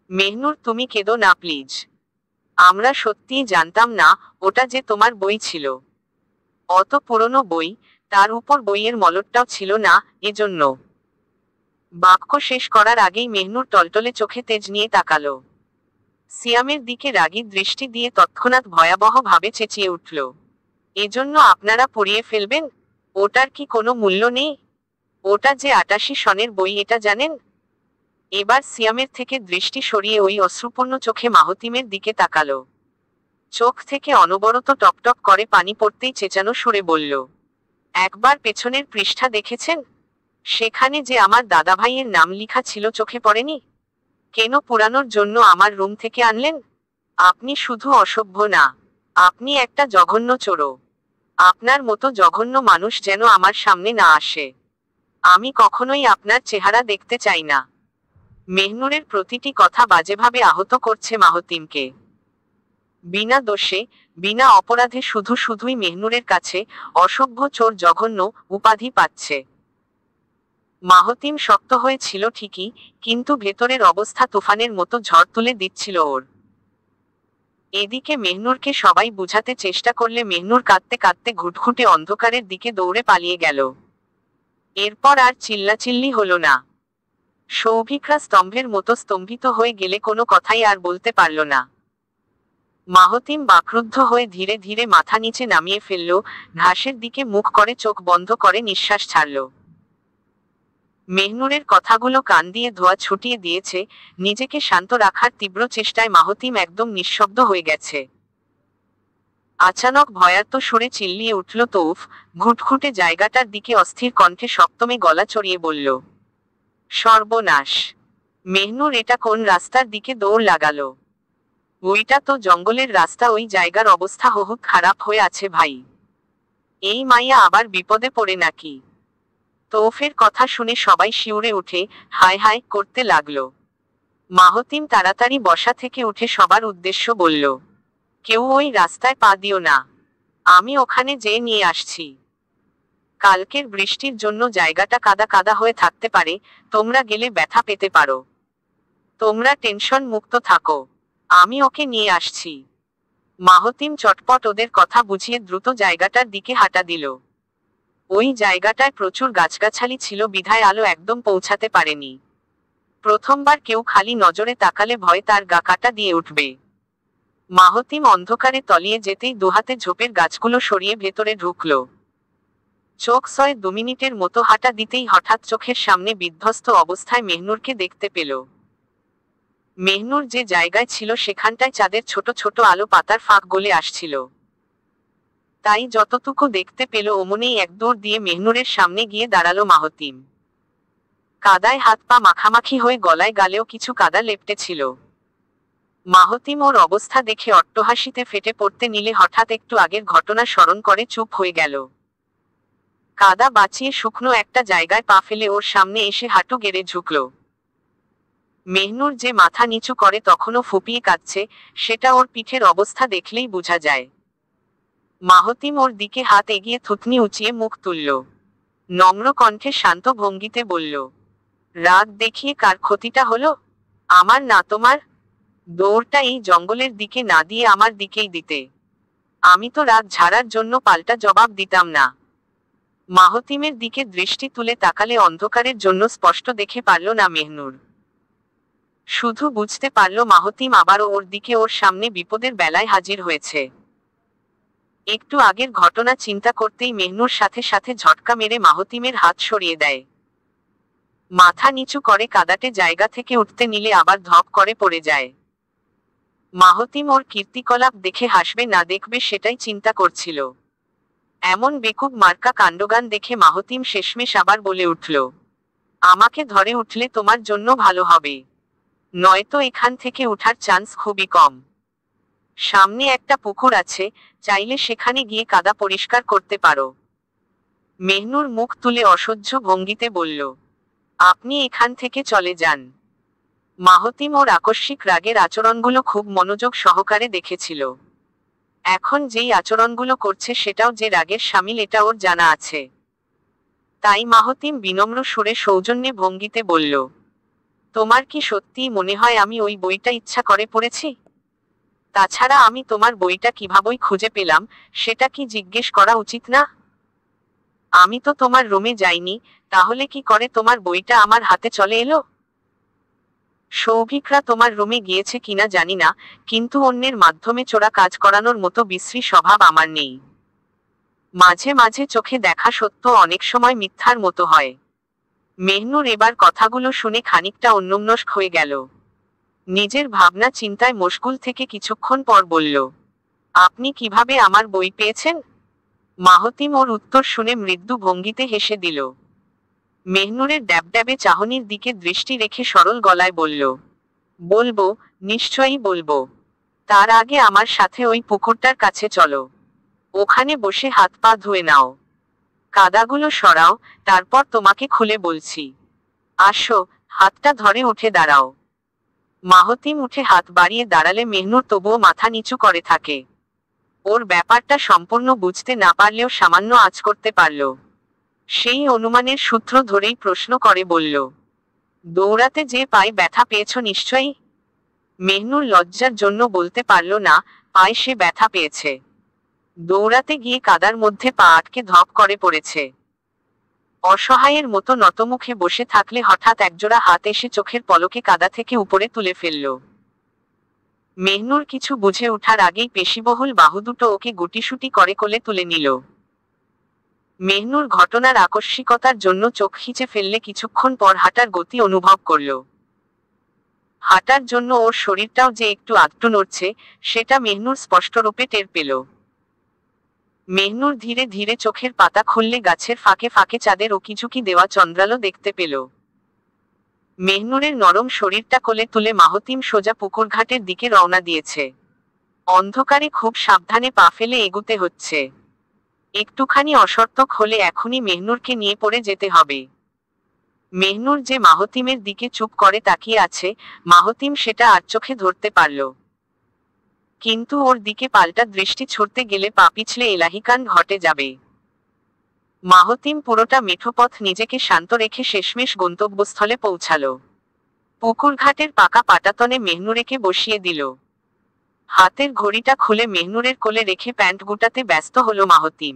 মেহনুর তুমি কেঁদো না প্লিজ। আমরা সত্যিই জানতাম না ওটা যে তোমার বই ছিল। অত পুরনো বই, তার উপর বইয়ের মলটটাও ছিল না, এজন্য। বাক্য শেষ করার আগেই মেহনুর টলটলে চোখে তেজ নিয়ে তাকালো। সিয়ামের দিকে রাগী দৃষ্টি দিয়ে তৎক্ষণাৎ ভয়াবহ ভাবে চেঁচিয়ে উঠল, এজন্য আপনারা পড়িয়ে ফেলবেন? ওটার কি কোনো মূল্য নেই? ওটা যে ৮৮ সনের বই এটা জানেন? এবার সিয়ামের থেকে দৃষ্টি সরিয়ে ওই অশ্রুপূর্ণ চোখে মাহতিমের দিকে তাকালো। চোখ থেকে অনবরত টপটপ করে পানি পড়তেই চেঁচানো সুরে বলল, একবার পেছনের পৃষ্ঠা দেখেছেন? সেখানে যে আমার দাদাভাইয়ের নাম লিখা ছিল চোখে পড়েনি? কেন পুরানোর জন্য আমার রুম থেকে আনলেন? আপনি শুধু অসভ্য না, আপনি একটা জঘন্য চোরও। আপনার মতো জঘন্য মানুষ যেন আমার সামনে না আসে। আমি কখনোই আপনার চেহারা দেখতে চাই না। মেহনুরের প্রতিটি কথা বাজেভাবে আহত করছে মাহতিমকে। বিনা দোষে, বিনা অপরাধে শুধু শুধুই মেহনুরের কাছে অসভ্য চোর জঘন্য উপাধি পাচ্ছে। মাহতিম শক্ত হয়েছিল ঠিকই, কিন্তু ভেতরের অবস্থা তুফানের মতো ঝড় তুলে দিচ্ছিল ওর। এদিকে মেহনুরকে সবাই বুঝাতে চেষ্টা করলে মেহনুর কাঁদতে কাঁদতে ঘুটঘুটে অন্ধকারের দিকে দৌড়ে পালিয়ে গেল। এরপর আর চিল্লাচিল্লি হলো না। সৌভিকরা স্তম্ভের মতো স্তম্ভিত হয়ে গেলে কোনো কথাই আর বলতে পারল না। মাহতিম বাক্রুদ্ধ হয়ে ধীরে ধীরে মাথা নিচে নামিয়ে ফেলল, ঘাসের দিকে মুখ করে চোখ বন্ধ করে নিঃশ্বাস ছাড়ল। মেহনুরের কথাগুলো কান দিয়ে ধোঁয়া ছুটিয়ে দিয়েছে। নিজেকে শান্ত রাখার তীব্র চেষ্টায় মাহতিম একদম নিঃশব্দ হয়ে গেছে। আচানক ভয়ার্ত সুরে চিল্লিয়ে উঠল তৌফ, ঘুটঘুটে জায়গাটার দিকে অস্থির কণ্ঠে সপ্তমে গলা চড়িয়ে বলল, সর্বনাশ! মেহনুর এটা কোন রাস্তার দিকে দৌড় লাগালো? ওইটা তো জঙ্গলের রাস্তা। ওই জায়গার অবস্থা বহুত খারাপ হয়ে আছে ভাই। এই মাইয়া আবার বিপদে পড়ে নাকি? তৌফের কথা শুনে সবাই শিউরে উঠে হায় হায় করতে লাগলো। মাহতিম তাড়াতাড়ি বসা থেকে উঠে সবার উদ্দেশ্য বলল, কেউ ওই রাস্তায় পা দিও না, আমি ওখানে যেয়ে নিয়ে আসছি। কালকের বৃষ্টির জন্য জায়গাটা কাদা কাদা হয়ে থাকতে পারে, তোমরা গেলে ব্যথা পেতে পারো। তোমরা টেনশন মুক্ত থাকো, আমি ওকে নিয়ে আসছি। মাহতিম চটপট ওদের কথা বুঝিয়ে দ্রুত জায়গাটার দিকে হাঁটা দিল। ওই জায়গাটায় প্রচুর গাছগাছালি ছিল বিধায় আলো একদম পৌঁছাতে পারেনি। প্রথমবার কেউ খালি নজরে তাকালে ভয় তার গা কাটা দিয়ে উঠবে। মাহতিম অন্ধকারে তলিয়ে যেতেই দুহাতে ঝোপের গাছগুলো সরিয়ে ভেতরে ঢুকল। চোখ 2 মিনিটের মতো হাঁটা দিতেই হঠাৎ চোখের সামনে বিধ্বস্ত অবস্থায় মেহনুরকে দেখতে পেল। মেহনুর যে জায়গায় ছিল সেখানটায় চাঁদের ছোট ছোট আলো পাতার ফাঁক গলে আসছিল। তাই যতটুকু দেখতে পেল অমনেই এক দৌড় দিয়ে মেহনুরের সামনে গিয়ে দাঁড়ালো মাহতিম। কাদায় হাত পা মাখামাখি হয়ে গলায় গালেও কিছু কাদা লেপটে ছিল। মাহতিম ওর অবস্থা দেখে অট্টহাসিতে ফেটে পড়তে নিলে হঠাৎ একটু আগের ঘটনা স্মরণ করে চুপ হয়ে গেল। কাদা বাঁচিয়ে শুকনো একটা জায়গায় পা ফেলে ওর সামনে এসে হাঁটু গেড়ে ঝুঁকল। মেহনুর যে মাথা নিচু করে তখনও ফুপিয়ে কাঁদছে, সেটা ওর পিঠের অবস্থা দেখলেই বোঝা যায়। মাহতিম ওর দিকে হাত এগিয়ে থুতনি উঁচিয়ে মুখ তুলল। নম্র কণ্ঠে শান্ত ভঙ্গিতে বলল, রাগ দেখিয়ে কার ক্ষতিটা হলো? আমার না তোমার? দৌড়টা এই জঙ্গলের দিকে না দিয়ে আমার দিকেই দিতে। আমি তো রাগ ঝাড়ার জন্য পাল্টা জবাব দিতাম না। মাহতিমের দিকে দৃষ্টি তুলে তাকালে অন্ধকারের জন্য স্পষ্ট দেখে পারল না মেহনুর। শুধু বুঝতে পারল মাহতিম আবারও ওর দিকে ওর সামনে বিপদের বেলায় হাজির হয়েছে। একটু আগের ঘটনা চিন্তা করতেই মেহনুর সাথে সাথে ঝটকা মেরে মাহতিমের হাত সরিয়ে দেয়। মাথা নিচু করে কাদাটে জায়গা থেকে উঠতে নিলে আবার ধপ করে পড়ে যায়। মাহতিম ওর কীর্তিকলাপ দেখে হাসবে না দেখবে সেটাই চিন্তা করছিল। এমন বেকুব মার্কা কাণ্ডগান দেখে মাহতিম শেষমেশ আবার বলে উঠল, আমাকে ধরে উঠলে তোমার জন্য ভালো হবে, নয়তো এখান থেকে উঠার চান্স খুবই কম। সামনে একটা পুকুর আছে, চাইলে সেখানে গিয়ে কাদা পরিষ্কার করতে পারো। মেহনুর মুখ তুলে অসহ্য ভঙ্গিতে বলল, আপনি এখান থেকে চলে যান। মাহতিম ওর আকস্মিক রাগের আচরণগুলো খুব মনোযোগ সহকারে দেখেছিল। এখন যেই আচরণগুলো করছে সেটাও যে রাগের শামিল এটা ওর জানা আছে। তাই মাহতিম বিনম্র সুরে সৌজন্যে ভঙ্গিতে বলল, তোমার কি সত্যিই মনে হয় আমি ওই বইটা ইচ্ছা করে পড়েছি? তাছাড়া আমি তোমার বইটা কিভাবেই খুঁজে পেলাম সেটা কি জিজ্ঞেস করা উচিত না? আমি তো তোমার রুমে যাইনি, তাহলে কি করে তোমার বইটা আমার হাতে চলে এলো? সৌভিকরা তোমার রুমে গিয়েছে কিনা জানি না, কিন্তু অন্যের মাধ্যমে চোরা কাজ করানোর মতো বিশ্রী স্বভাব আমার নেই। মাঝে মাঝে চোখে দেখা সত্য অনেক সময় মিথ্যার মতো হয়। মেহনুর এবার কথাগুলো শুনে খানিকটা অন্যমনস্ক হয়ে গেল। নিজের ভাবনা চিন্তায় মশগুল থেকে কিছুক্ষণ পর বলল, আপনি কিভাবে আমার বই পেয়েছেন? মাহতিম ওর উত্তর শুনে মৃদু ভঙ্গিতে হেসে দিল। মেহনুরের ড্যাবড্যাবে চাহনির দিকে দৃষ্টি রেখে সরল গলায় বলল, বলবো, নিশ্চয়ই বলবো। তার আগে আমার সাথে ওই পুকুরটার কাছে চলো, ওখানে বসে হাত পা ধুয়ে নাও, কাদাগুলো সরাও, তারপর তোমাকে খুলে বলছি। আসো, হাতটা ধরে উঠে দাঁড়াও। মাহতিম উঠে হাত বাড়িয়ে দাঁড়ালে মেহনুর তবুও মাথা নিচু করে থাকে। ওর ব্যাপারটা সম্পূর্ণ বুঝতে না পারলেও সামান্য আঁচ করতে পারল। সেই অনুমানের সূত্র ধরেই প্রশ্ন করে বলল, দৌড়াতে যে পায়ে ব্যথা পেয়েছ নিশ্চয়ই? মেহনুর লজ্জার জন্য বলতে পারল না, পায়ে সে ব্যথা পেয়েছে। দৌড়াতে গিয়ে কাদার মধ্যে পা আটকে ধপ করে পড়েছে। অসহায়ের মতো নতমুখে বসে থাকলে হঠাৎ একজোড়া হাত এসে চোখের পলকে কাদা থেকে উপরে তুলে ফেলল। মেহনুর কিছু বুঝে ওঠার আগেই পেশিবহুল বাহু দুটো ওকে গুটিসুটি করে কোলে তুলে নিল। মেহনুর ঘটনার আকস্মিকতার জন্য চোখ খিচে ফেললে কিছুক্ষণ পর হাঁটার গতি অনুভব করল। হাঁটার জন্য ওর শরীরটাও যে একটু আধটু নড়ছে, সেটা মেহনুর স্পষ্টরূপে টের পেল। মেহনুর ধীরে ধীরে চোখের পাতা খুললে গাছের ফাঁকে ফাঁকে চাঁদের উকিঝুঁকি দেওয়া চন্দ্রালো দেখতে পেল। মেহনুরের নরম শরীরটা কোলে তুলে মাহতিম সোজা পুকুরঘাটের দিকে রওনা দিয়েছে। অন্ধকারে খুব সাবধানে পা ফেলে এগুতে হচ্ছে। একটুখানি অসতর্ক হলে এখনই মেহনুরকে নিয়ে পড়ে যেতে হবে। মেহনুর যে মাহতিমের দিকে চুপ করে তাকিয়ে আছে, মাহতিম সেটা আর চোখে ধরতে পারল। কিন্তু ওর দিকে পাল্টা দৃষ্টি ছুড়তে গেলে পা পিছলে এলাহিকান ঘটে যাবে। মাহতিম পুরোটা মেঠো পথ নিজেকে শান্ত রেখে শেষমেশ গন্তব্যস্থলে পৌঁছালো। পুকুরঘাটের পাকা পাটাতনে মেহনুরেকে বসিয়ে দিল। হাতের ঘড়িটা খুলে মেহনুরের কোলে রেখে প্যান্ট গুটাতে ব্যস্ত হলো মাহতিম।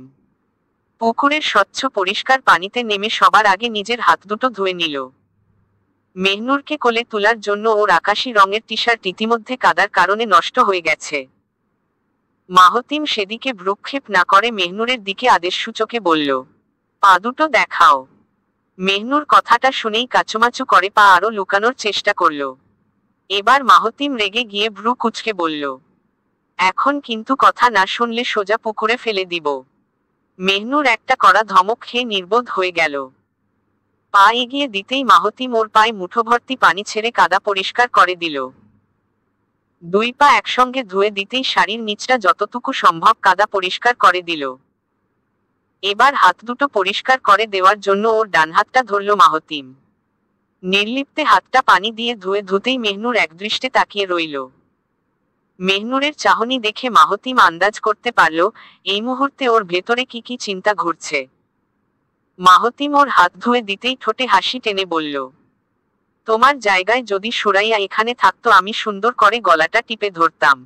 পুকুরের স্বচ্ছ পরিষ্কার পানিতে নেমে সবার আগে নিজের হাত দুটো ধুয়ে নিল। মেহনুরকে কোলে তোলার জন্য ওর আকাশি রঙের টি শার্ট ইতিমধ্যে কাদার কারণে নষ্ট হয়ে গেছে। মাহতিম সেদিকে ভ্রুক্ষেপ না করে মেহনুরের দিকে আদেশসূচকে বলল, পা দুটো দেখাও। মেহনুর কথাটা শুনেই কাচুমাচু করে পা আরো লুকানোর চেষ্টা করল। এবার মাহতিম রেগে গিয়ে ভ্রু কুঁচকে বলল, এখন কিন্তু কথা না শুনলে সোজা পুকুরে ফেলে দিব। মেহনুর একটা কড়া ধমক খেয়ে নির্বোধ হয়ে গেল। পা এগিয়ে দিতেই মাহতিম ওর পায়ে মুঠোভর্তি পানি ছেড়ে কাদা পরিষ্কার করে দিল। দুই পা একসঙ্গে ধুয়ে দিতেই শাড়ির নিচটা যতটুকু সম্ভব কাদা পরিষ্কার করে দিল। এবার হাত দুটো পরিষ্কার করে দেওয়ার জন্য ওর ডান হাতটা ধরল মাহতিম। নির্লিপ্তে হাতটা পানি দিয়ে ধুয়ে ধুতেই মেহনুর একদৃষ্টে তাকিয়ে রইল। মেহনুরের চাহনি দেখে মাহতিম আন্দাজ করতে পারল এই মুহূর্তে ওর ভেতরে কি কি চিন্তা ঘুরছে। মাহতিম ওর হাত ধুয়ে দিতেই ঠোঁটে হাসি টেনে বলল, তোমার জায়গায় যদি সুরাইয়া এখানে থাকতো আমি সুন্দর করে গলাটা টিপে ধরতাম।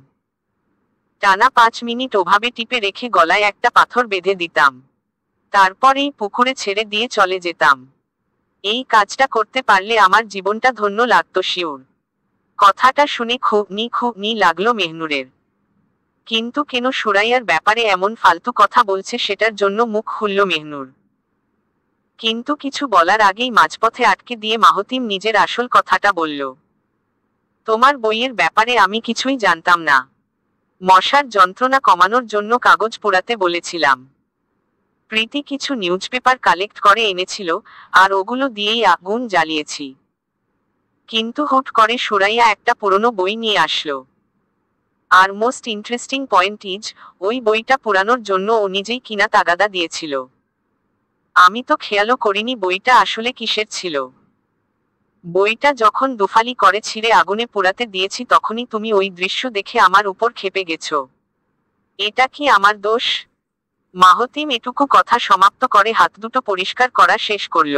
টানা 5 মিনিট ওভাবে টিপে রেখে গলায় একটা পাথর বেঁধে দিতাম। তারপর এই পুকুরে ছেড়ে দিয়ে চলে যেতাম। এই কাজটা করতে পারলে আমার জীবনটা ধন্য লাগতো শিওর। কথাটা শুনে খুব নি লাগলো মেহনুরের। কিন্তু কেন সুরাইয়ার ব্যাপারে এমন ফালতু কথা বলছে সেটার জন্য মুখ খুলল মেহনুর। কিন্তু কিছু বলার আগেই মাঝপথে আটকে দিয়ে মাহতিম নিজের আসল কথাটা বলল। তোমার বইয়ের ব্যাপারে আমি কিছুই জানতাম না। মশার যন্ত্রণা কমানোর জন্য কাগজ পোড়াতে বলেছিলাম। প্রীতি কিছু নিউজপেপার কালেক্ট করে এনেছিল, আর ওগুলো দিয়েই আগুন জ্বালিয়েছি। কিন্তু হুট করে সুরাইয়া একটা পুরনো বই নিয়ে আসলো। আর মোস্ট ইন্টারেস্টিং পয়েন্ট ইজ, ওই বইটা পোড়ানোর জন্য ও নিজেই কিনা তাগাদা দিয়েছিল। আমি তো খেয়ালও করিনি বইটা আসলে কিসের ছিল। বইটা যখন দুফালি করে ছিঁড়ে আগুনে পোড়াতে দিয়েছি তখনই তুমি ওই দৃশ্য দেখে আমার উপর ক্ষেপে গেছো। এটা কি আমার দোষ? মাহতিম এটুকু কথা সমাপ্ত করে হাত দুটো পরিষ্কার করা শেষ করল।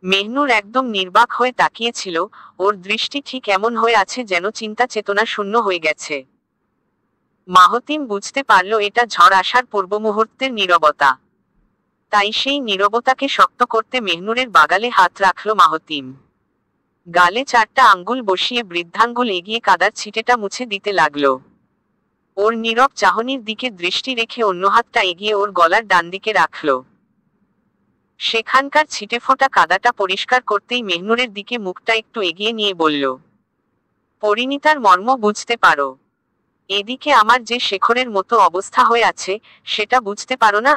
মেহনুর একদম নির্বাক হয়ে তাকিয়েছিল, ওর দৃষ্টি ঠিক এমন হয়ে আছে যেন চিন্তা চেতনা শূন্য হয়ে গেছে। মাহতিম বুঝতে পারল এটা ঝড় আসার পূর্ব মুহূর্তের নীরবতা। তাই সেই নীরবতাকে শক্ত করতে মেহনুরের বাগালে হাত রাখল মাহতিম। গালে 4টা আঙ্গুল বসিয়ে বৃদ্ধাঙ্গুল এগিয়ে কাদার ছিটেটা মুছে দিতে লাগল। ওর নীরব চাহনির দিকে দৃষ্টি রেখে অন্য হাতটা এগিয়ে ওর গলার ডান দিকে রাখল। সেখানকার ছিটেফোঁটা কাদাটা পরিষ্কার করতেই মেহনুরের দিকে মুখটা একটু এগিয়ে নিয়ে বলল, পরিণীতার মর্ম বুঝতে পারো? এদিকে আমার যে শেখরের মতো অবস্থা হয়ে আছে, সেটা বুঝতে পারো না?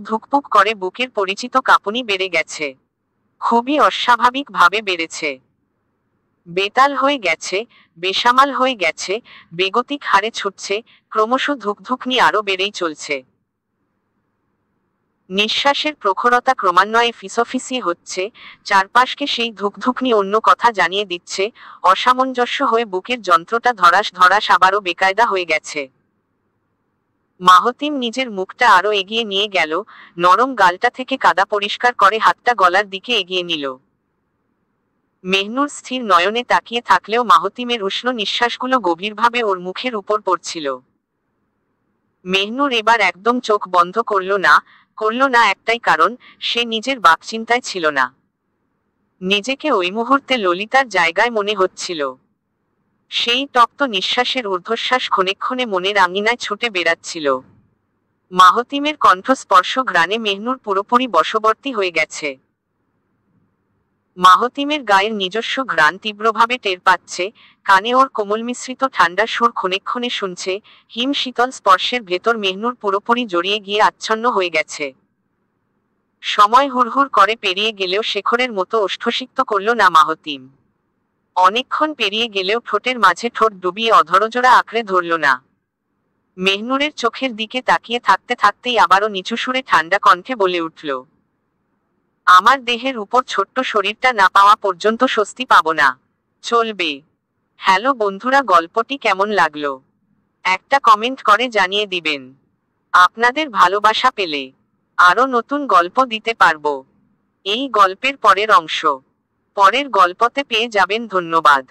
ধুকপুক করে বুকের পরিচিত কাঁপুনি বেড়ে গেছে। খুবই অস্বাভাবিক ভাবে বেড়েছে। বেতাল হয়ে গেছে, বেসামাল হয়ে গেছে, বেগতিক হারে ছুটছে, ক্রমশ ধুকধুকনি আরো বেড়েই চলছে। নিঃশ্বাসের প্রখরতা ক্রমান্বয়ে ফিসফিসিয়ে হচ্ছে, চারপাশকে সেই ধুকধুকনি অন্য কথা জানিয়ে দিচ্ছে, অসামঞ্জস্য হয়ে বুকের যন্ত্রটা ধরাস আবারও বেকায়দা হয়ে গেছে। মাহতিম নিজের মুখটা আরো এগিয়ে নিয়ে গেল, নরম গালটা থেকে কাদা পরিষ্কার করে হাতটা গলার দিকে এগিয়ে নিল। মেহনুর স্থির নয়নে তাকিয়ে থাকলেও মাহতিমের উষ্ণ নিঃশ্বাসগুলো গভীরভাবে ওর মুখের উপর পড়ছিল। মেহনুর এবার একদম চোখ বন্ধ করল না একটাই কারণ, সে নিজের বাকচিন্তায় ছিল না। নিজেকে ওই মুহূর্তে ললিতার জায়গায় মনে হচ্ছিল। সেই তপ্ত নিঃশ্বাসের ঊর্ধ্বশ্বাস ক্ষণে মনের আঙিনায় ছুটে বেড়াচ্ছিল। মাহতিমের কণ্ঠস্পর্শ ঘ্রাণে মেহনুর পুরোপুরি বশবর্তী হয়ে গেছে। মাহতিমের গায়ের নিজস্ব ঘ্রাণ তীব্রভাবে টের পাচ্ছে, কানে ওর কোমল মিশ্রিত ঠান্ডা সুর ক্ষণে শুনছে, হিম শীতল স্পর্শের ভেতর মেহনুর পুরোপুরি জড়িয়ে গিয়ে আচ্ছন্ন হয়ে গেছে। সময় হুড়হুড় করে পেরিয়ে গেলেও শেখরের মতো ওষ্ঠসিক্ত করল না মাহতিম। অনেকক্ষণ পেরিয়ে গেলেও ঠোঁটের মাঝে ঠোঁট ডুবিয়ে অধরজোড়া আঁকড়ে ধরল না। মেহনুরের চোখের দিকে তাকিয়ে থাকতেই আবারও নিচু সুরে ঠান্ডা কণ্ঠে বলে উঠল, আমার দেহের উপর ছোট্ট শরীরটা না পাওয়া পর্যন্ত স্বস্তি পাবো না। চলবে? হ্যালো বন্ধুরা, গল্পটি কেমন লাগলো একটা কমেন্ট করে জানিয়ে দিবেন। আপনাদের ভালোবাসা পেলে আরো নতুন গল্প দিতে পারবো। এই গল্পের পরের অংশ পরের গল্পতে পেয়ে যাবেন। ধন্যবাদ।